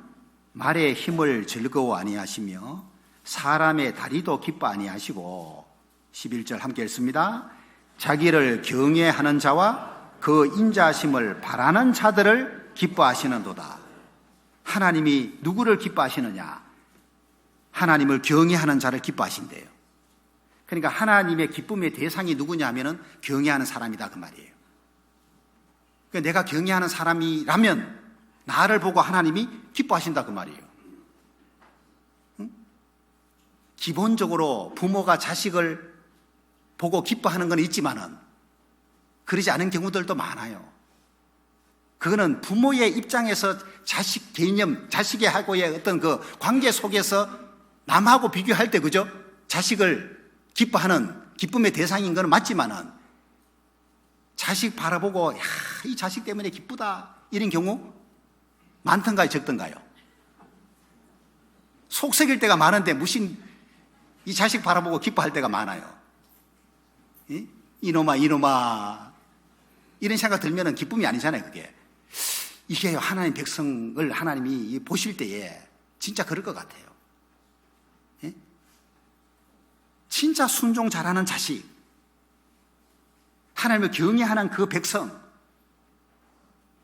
말의 힘을 즐거워 아니하시며 사람의 다리도 기뻐 아니하시고, 11절 함께 읽습니다. 자기를 경외하는 자와 그 인자하심을 바라는 자들을 기뻐하시는도다. 하나님이 누구를 기뻐하시느냐? 하나님을 경외하는 자를 기뻐하신대요. 그러니까 하나님의 기쁨의 대상이 누구냐 하면은 경외하는 사람이다 그 말이에요. 그러니까 내가 경외하는 사람이라면 나를 보고 하나님이 기뻐하신다 그 말이에요. 응? 기본적으로 부모가 자식을 보고 기뻐하는 건 있지만은 그러지 않은 경우들도 많아요. 그거는 부모의 입장에서 자식 개념, 자식의 하고의 어떤 그 관계 속에서 남하고 비교할 때 그죠? 자식을 기뻐하는 기쁨의 대상인 건 맞지만은 자식 바라보고 야, 이 자식 때문에 기쁘다 이런 경우 많던가요, 적던가요? 속썩일 때가 많은데 무슨 이 자식 바라보고 기뻐할 때가 많아요. 이놈아 이런 생각 들면은 기쁨이 아니잖아요. 그게 이게 하나님 백성을 하나님이 보실 때에 진짜 그럴 것 같아요. 예? 진짜 순종 잘하는 자식, 하나님을 경외하는 그 백성,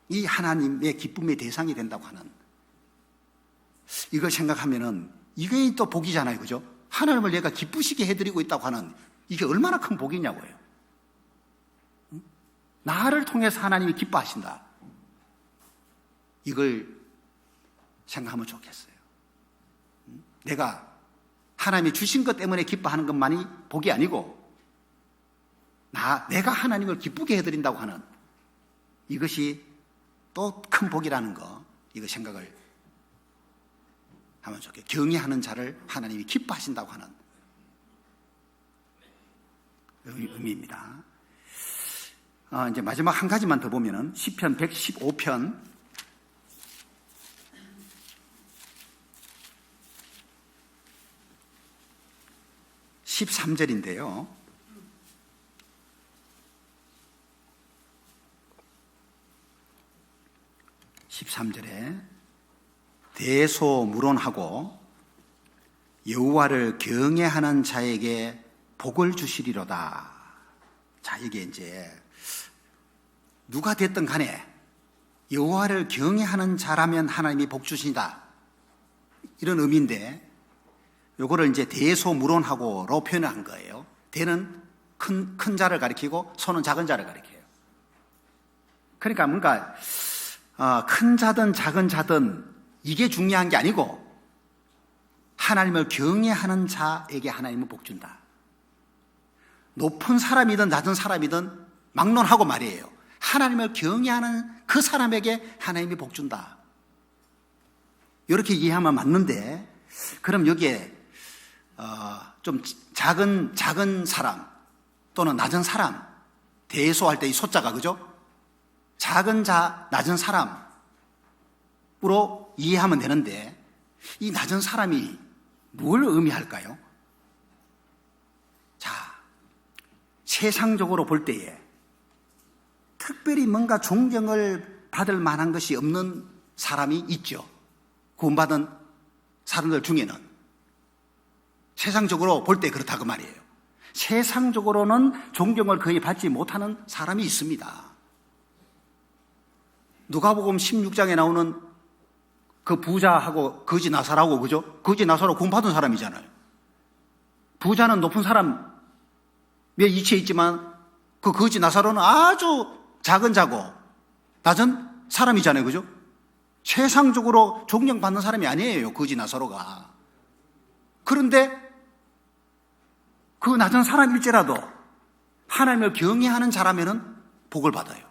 이 하나님의 기쁨의 대상이 된다고 하는 이걸 생각하면은 이게 또 복이잖아요. 그죠? 하나님을 내가 기쁘시게 해드리고 있다고 하는 이게 얼마나 큰 복이냐고요. 나를 통해서 하나님이 기뻐하신다. 이걸 생각하면 좋겠어요. 내가 하나님이 주신 것 때문에 기뻐하는 것만이 복이 아니고 내가 하나님을 기쁘게 해드린다고 하는 이것이 또 큰 복이라는 거, 이거 생각을 하면 좋겠어요. 경외하는 자를 하나님이 기뻐하신다고 하는 의미입니다. 이제 마지막 한 가지만 더 보면은 시편 115편 13절인데요. 대소무론하고 여호와를 경외하는 자에게 복을 주시리로다. 자, 이게 이제 누가 됐든 간에 여호와를 경외하는 자라면 하나님이 복 주신다. 이런 의미인데 요거를 이제 대소무론하고로 표현한 거예요. 대는 큰 자를 가리키고 소는 작은 자를 가리켜요. 그러니까 뭔가 큰 자든 작은 자든 이게 중요한 게 아니고 하나님을 경외하는 자에게 하나님은 복 준다. 높은 사람이든 낮은 사람이든 막론하고 말이에요. 하나님을 경외하는 그 사람에게 하나님이 복 준다. 이렇게 이해하면 맞는데, 그럼 여기에 좀 작은 사람 또는 낮은 사람, 대소할 때 이 소자가 그죠? 작은 자, 낮은 사람으로 이해하면 되는데 이 낮은 사람이 뭘 의미할까요? 자, 세상적으로 볼 때에 특별히 뭔가 존경을 받을 만한 것이 없는 사람이 있죠. 구원받은 사람들 중에는 세상적으로 볼 때 그렇다고 말이에요. 세상적으로는 존경을 거의 받지 못하는 사람이 있습니다. 누가복음 16장에 나오는 그 부자하고 거지 나사로하고 그죠? 거지 나사로 구원받은 사람이잖아요. 부자는 높은 사람의 이치에 있지만 그 거지 나사로는 아주 작은 자고 낮은 사람이잖아요. 그죠? 세상적으로 존경받는 사람이 아니에요. 거지 나사로가. 그런데 그 낮은 사람일지라도 하나님을 경외하는 자라면은 복을 받아요.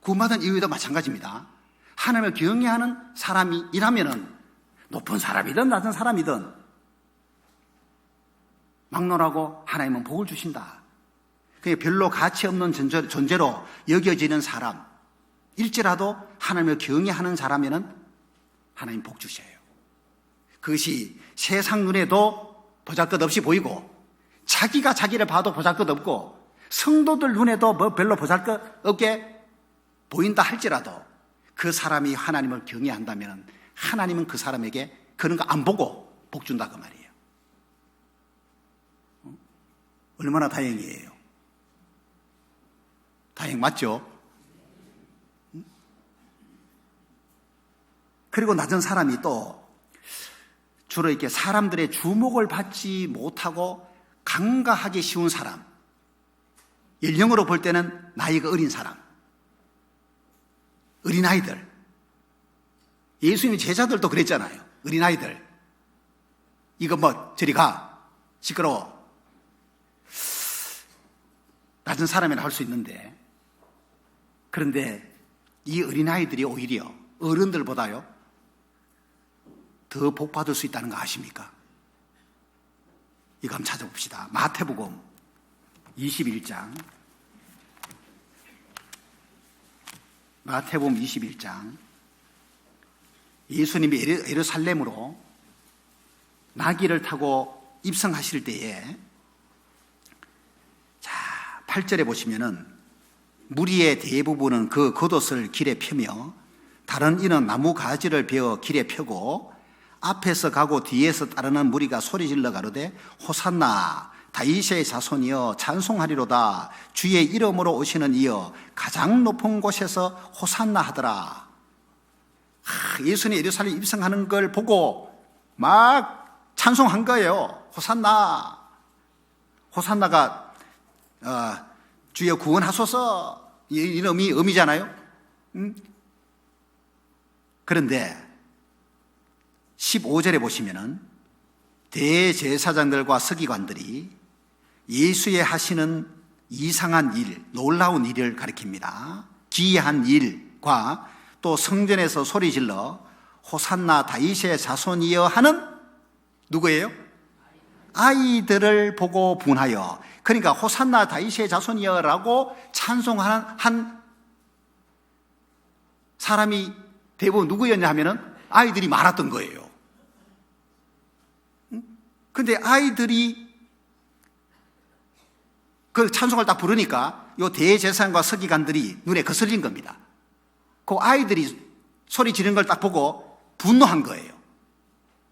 구원받은 이유도 마찬가지입니다. 하나님을 경외하는 사람이라면은 높은 사람이든 낮은 사람이든 막론하고 하나님은 복을 주신다. 그게 별로 가치 없는 존재로 여겨지는 사람일지라도 하나님을 경외하는 자라면은 하나님 복 주셔요. 그것이 세상 눈에도 보잘것없이 보이고 자기가 자기를 봐도 보잘것없고 성도들 눈에도 뭐 별로 보잘것없게 보인다 할지라도 그 사람이 하나님을 경외한다면 하나님은 그 사람에게 그런 거 안 보고 복 준다 그 말이에요. 얼마나 다행이에요. 다행 맞죠? 그리고 낮은 사람이 또 주로 이렇게 사람들의 주목을 받지 못하고 간과하기 쉬운 사람, 연령으로 볼 때는 나이가 어린 사람, 어린아이들. 예수님의 제자들도 그랬잖아요. 어린아이들. 이거 뭐 저리 가. 시끄러워. 낮은 사람이나 할 수 있는데, 그런데 이 어린아이들이 오히려 어른들보다요 더 복받을 수 있다는 거 아십니까? 이거 한번 찾아봅시다. 마태복음 21장. 마태복음 21장. 예수님이 예루살렘으로 나귀를 타고 입성하실 때에, 자, 8절에 보시면은 무리의 대부분은 그 겉옷을 길에 펴며 다른 이는 나무 가지를 베어 길에 펴고 앞에서 가고 뒤에서 따르는 무리가 소리질러 가로되 호산나 다윗의 자손이여 찬송하리로다 주의 이름으로 오시는 이여 가장 높은 곳에서 호산나 하더라. 예수님이 예루살렘 입성하는 걸 보고 막 찬송한 거예요. 호산나. 호산나가 주여 구원하소서 이런 의미잖아요. 그런데 15절에 보시면은 대제사장들과 서기관들이 예수의 하시는 이상한 일, 놀라운 일을 가리킵니다. 기이한 일과 또 성전에서 소리질러 호산나 다윗의 자손이여 하는 누구예요? 아이들을 보고 분하여, 그러니까 호산나 다윗의 자손이여라고 찬송하는 한 사람이 대부분 누구였냐 하면은 아이들이 많았던 거예요. 근데 아이들이 그 찬송을 딱 부르니까 요 대제사장과 서기관들이 눈에 거슬린 겁니다. 그 아이들이 소리 지르는 걸 딱 보고 분노한 거예요.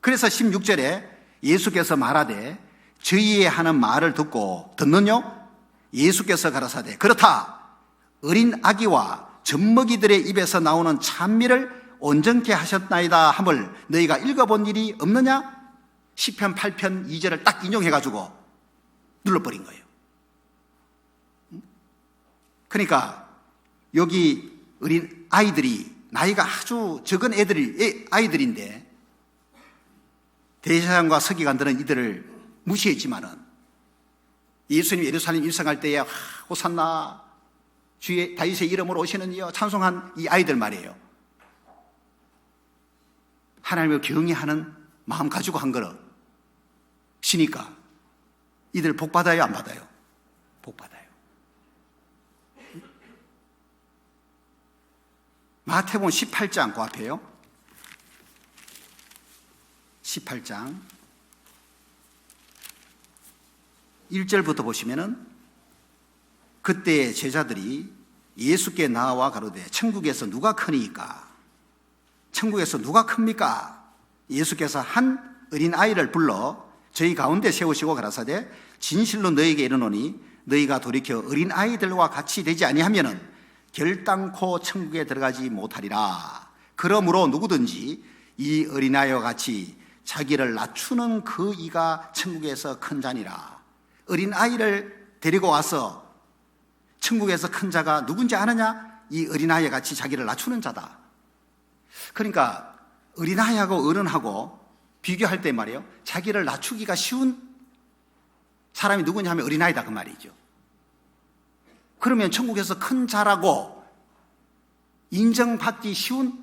그래서 16절에 예수께서 말하되 저희의 하는 말을 듣는요 예수께서 가라사대 그렇다 어린 아기와 젖먹이들의 입에서 나오는 찬미를 온전케 하셨나이다 함을 너희가 읽어본 일이 없느냐? 시편 8편 2절을 딱 인용해가지고 눌러버린 거예요. 그러니까 여기 어린 아이들이 나이가 아주 적은 아이들인데 대제사장과 서기관들은 이들을 무시했지만은 예수님이 예루살렘 입성할 때에 호산나 주의 다윗의 이름으로 오시는 이여 찬송한 이 아이들 말이에요. 하나님을 경외하는 마음 가지고 한 거를 시니까 이들 복 받아요, 안 받아요? 복 받아요. 마태복음 18장 그 앞에요. 18장 1절부터 보시면은 그때 제자들이 예수께 나와 가로되 천국에서 누가 크니까? 천국에서 누가 큽니까? 예수께서 한 어린아이를 불러 저희 가운데 세우시고 가라사대 진실로 너희에게 이르노니 너희가 돌이켜 어린아이들과 같이 되지 아니하면은 결단코 천국에 들어가지 못하리라. 그러므로 누구든지 이 어린아이와 같이 자기를 낮추는 그 이가 천국에서 큰 자니라. 어린아이를 데리고 와서 천국에서 큰 자가 누군지 아느냐? 이 어린아이와 같이 자기를 낮추는 자다. 그러니까 어린아이하고 어른하고 비교할 때 말이에요, 자기를 낮추기가 쉬운 사람이 누구냐 하면 어린아이다 그 말이죠. 그러면 천국에서 큰 자라고 인정받기 쉬운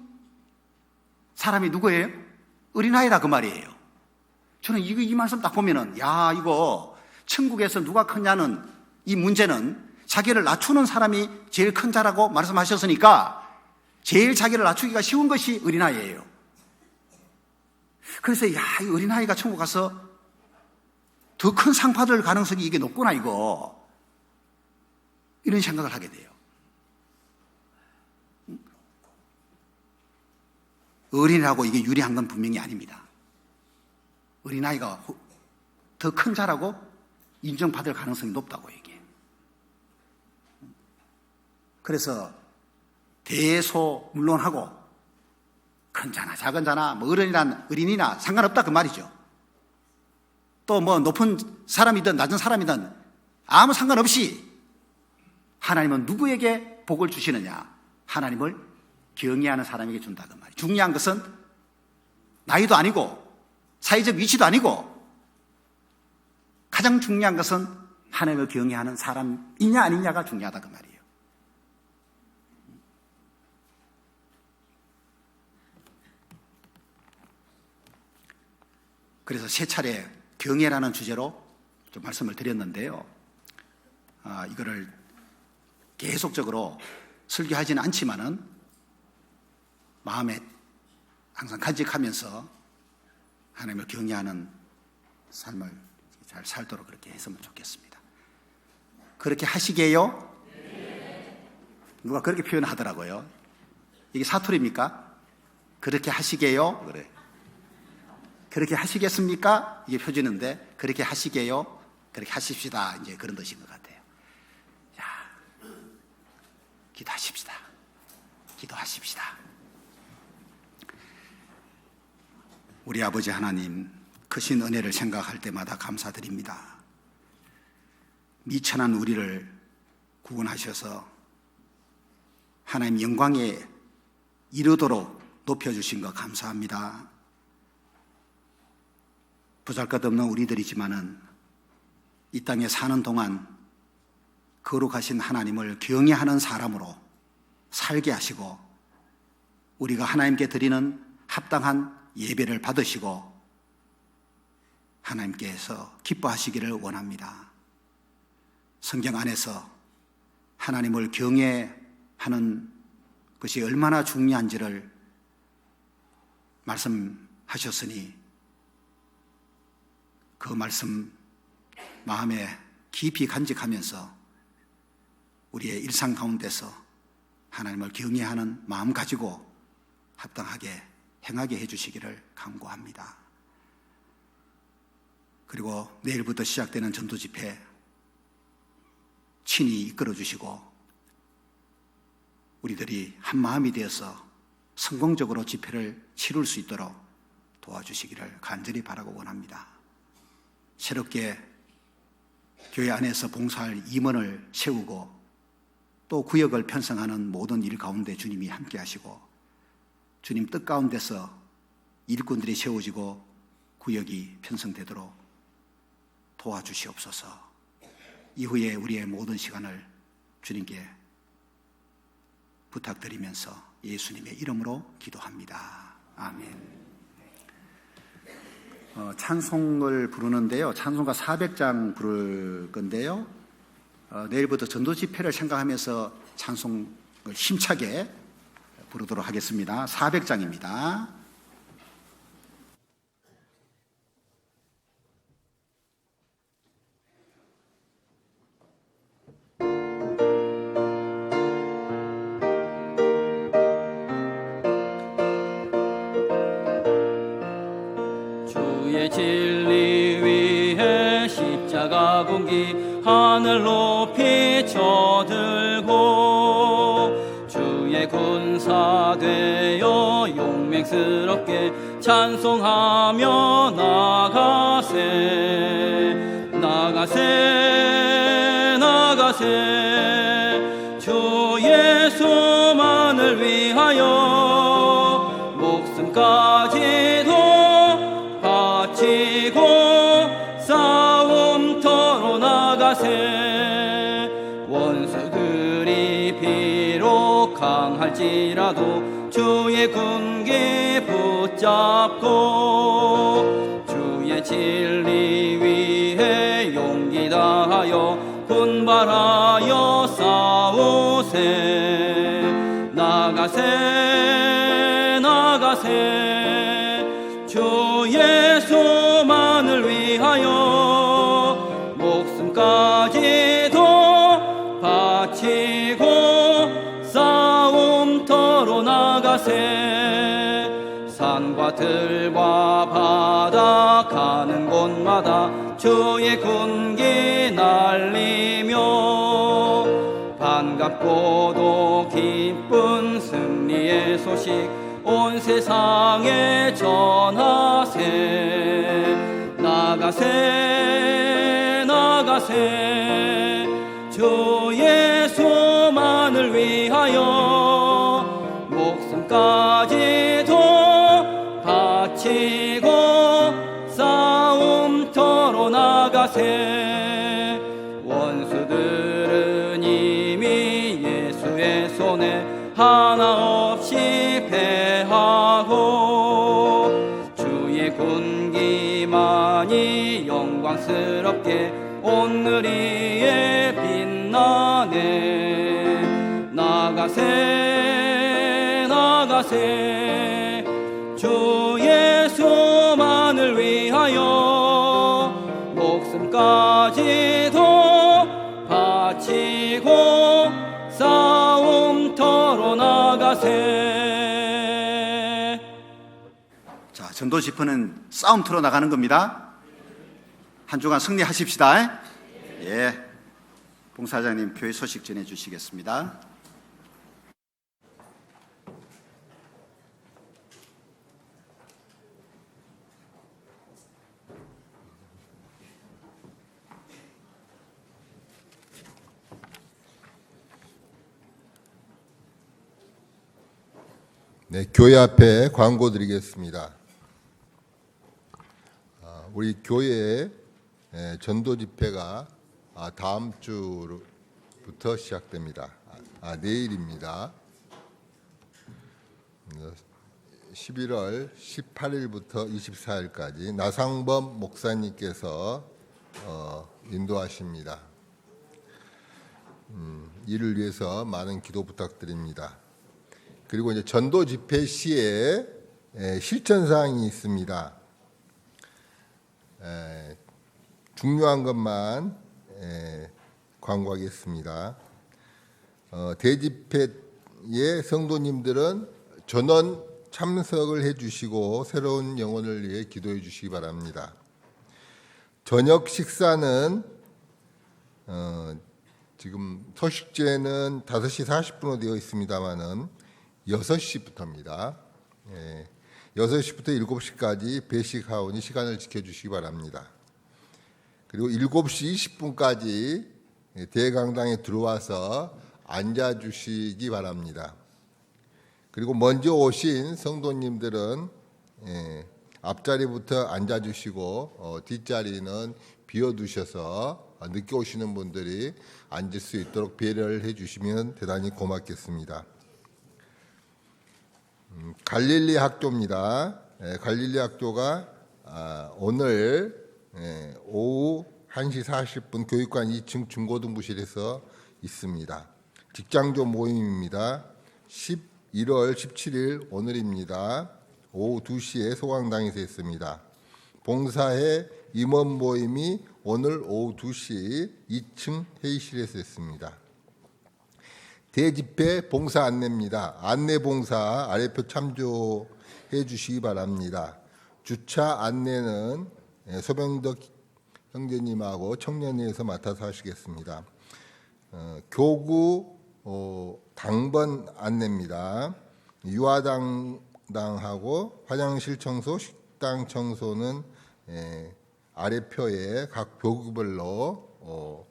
사람이 누구예요? 어린아이다 그 말이에요. 저는 이 말씀 딱 보면은 야, 이거 천국에서 누가 크냐는 이 문제는 자기를 낮추는 사람이 제일 큰 자라고 말씀하셨으니까 제일 자기를 낮추기가 쉬운 것이 어린아이예요. 그래서 야, 이 어린아이가 천국 가서 더 큰 상 받을 가능성이 이게 높구나 이거. 이런 생각을 하게 돼요. 어린이라고 이게 유리한 건 분명히 아닙니다. 어린아이가 더 큰 자라고 인정받을 가능성이 높다고 이게. 그래서 대소문론하고 큰 자나 작은 자나 뭐 어린이나 상관없다 그 말이죠. 또 뭐 높은 사람이든 낮은 사람이든 아무 상관없이 하나님은 누구에게 복을 주시느냐? 하나님을 경외하는 사람에게 준다 그 말이에요. 중요한 것은 나이도 아니고 사회적 위치도 아니고 가장 중요한 것은 하나님을 경외하는 사람이냐 아니냐가 중요하다 그 말이에요. 그래서 세 차례 경외라는 주제로 좀 말씀을 드렸는데요. 이거를 계속적으로 설교하지는 않지만은 마음에 항상 간직하면서 하나님을 경외하는 삶을 잘 살도록 그렇게 했으면 좋겠습니다. 그렇게 하시게요? 누가 그렇게 표현하더라고요. 이게 사투리입니까? 그렇게 하시게요? 그래. 그렇게 하시겠습니까? 이게 표준인데 그렇게 하시게요? 그렇게 하십시다. 이제 그런 뜻인 것 같아요. 자, 기도하십시다. 기도하십시다. 우리 아버지 하나님, 크신 은혜를 생각할 때마다 감사드립니다. 미천한 우리를 구원하셔서 하나님 영광에 이르도록 높여주신 것 감사합니다. 보잘것없는 우리들이지만은 이 땅에 사는 동안 거룩하신 하나님을 경외하는 사람으로 살게 하시고 우리가 하나님께 드리는 합당한 예배를 받으시고 하나님께서 기뻐하시기를 원합니다. 성경 안에서 하나님을 경외하는 것이 얼마나 중요한지를 말씀하셨으니 그 말씀 마음에 깊이 간직하면서 우리의 일상 가운데서 하나님을 경외하는 마음 가지고 합당하게 행하게 해주시기를 간구합니다. 그리고 내일부터 시작되는 전도 집회 친히 이끌어 주시고 우리들이 한 마음이 되어서 성공적으로 집회를 치룰 수 있도록 도와주시기를 간절히 바라고 원합니다. 새롭게 교회 안에서 봉사할 임원을 세우고 또 구역을 편성하는 모든 일 가운데 주님이 함께 하시고 주님 뜻 가운데서 일꾼들이 세워지고 구역이 편성되도록 도와주시옵소서. 이후에 우리의 모든 시간을 주님께 부탁드리면서 예수님의 이름으로 기도합니다. 아멘. 찬송을 부르는데요. 찬송가 400장 부를 건데요. 내일부터 전도 집회를 생각하면서 찬송을 힘차게 부르도록 하겠습니다. 400장입니다. 주의 진리 위에 십자가 군기 하늘 높이 쳐들고 주의 군사 되어 용맹스럽게 찬송하며 나가세 나가세 나가세 주 예수만을 위하여 목숨까지도 바치고 싸움터로 나가세 원수들이 비록 강할지라도 주의 군기 붙잡고 주의 진리 위에 용기 다하여 분발하여 싸우세 나가세 나가세 주 예수만을 위하여 목숨까지도 바치고 싸움터로 나가세 산과 들과 바다 가는 곳마다 주의 군기 날리며 반갑고도 기쁜 승리의 소식 온 세상에 전하세. 나가세 나가세 주 예수만을 위하여 목숨까지도 바치고 싸움터로 나가세. 원수들은 이미 예수의 손에 하나 없이 패하고 주의 군기만이 영광스럽게 온누리에 빛나네. 나가세 나가세 주 예수만을 위하여 목숨까지도 바치고 싸움터로 나가세. 자, 전도 집회는 싸움터로 나가는 겁니다. 한 주간 승리하십시다. 예, 봉사장님 교회 소식 전해 주시겠습니다. 네, 교회 앞에 광고 드리겠습니다. 우리 교회 전도 집회가 다음 주부터 시작됩니다. 내일입니다. 11월 18일부터 24일까지 나상범 목사님께서 인도하십니다. 이를 위해서 많은 기도 부탁드립니다. 그리고 이제 전도 집회 시에 실천 사항이 있습니다. 중요한 것만 광고하겠습니다. 대집회의 성도님들은 전원 참석을 해주시고 새로운 영혼을 위해 기도해 주시기 바랍니다. 저녁 식사는 지금 서식제는 5시 40분으로 되어 있습니다만은 6시부터입니다. 6시부터 7시까지 배식하오니 시간을 지켜주시기 바랍니다. 그리고 7시 20분까지 대강당에 들어와서 앉아주시기 바랍니다. 그리고 먼저 오신 성도님들은 앞자리부터 앉아주시고 뒷자리는 비워두셔서 늦게 오시는 분들이 앉을 수 있도록 배려를 해주시면 대단히 고맙겠습니다. 갈릴리 학교입니다. 갈릴리 학교가 오늘 오후 1시 40분 교육관 2층 중고등부실에서 있습니다. 직장조 모임입니다. 11월 17일 오늘입니다. 오후 2시에 소강당에서 있습니다. 봉사회 임원 모임이 오늘 오후 2시 2층 회의실에서 있습니다. 대집회 봉사 안내입니다. 안내 봉사 아래표 참조해 주시기 바랍니다. 주차 안내는 소병덕 형제님하고 청년회에서 맡아서 하시겠습니다. 교구 당번 안내입니다. 유아당하고 화장실 청소, 식당 청소는 아래표에 각 교구별로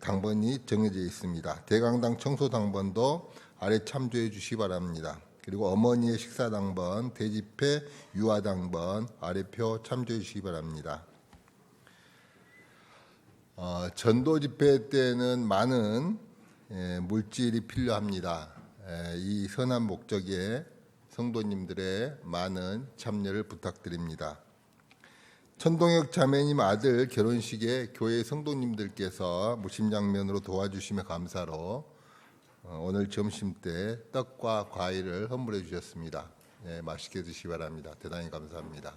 당번이 정해져 있습니다. 대강당 청소 당번도 아래 참조해 주시기 바랍니다. 그리고 어머니의 식사 당번, 대집회 유아 당번 아래표 참조해 주시기 바랍니다. 전도 집회 때는 많은 물질이 필요합니다. 이 선한 목적에 성도님들의 많은 참여를 부탁드립니다. 천동혁 자매님 아들 결혼식에 교회 성도님들께서 무심장면으로 도와주시며 감사로 오늘 점심 때 떡과 과일을 선물해 주셨습니다. 맛있게 드시기 바랍니다. 대단히 감사합니다.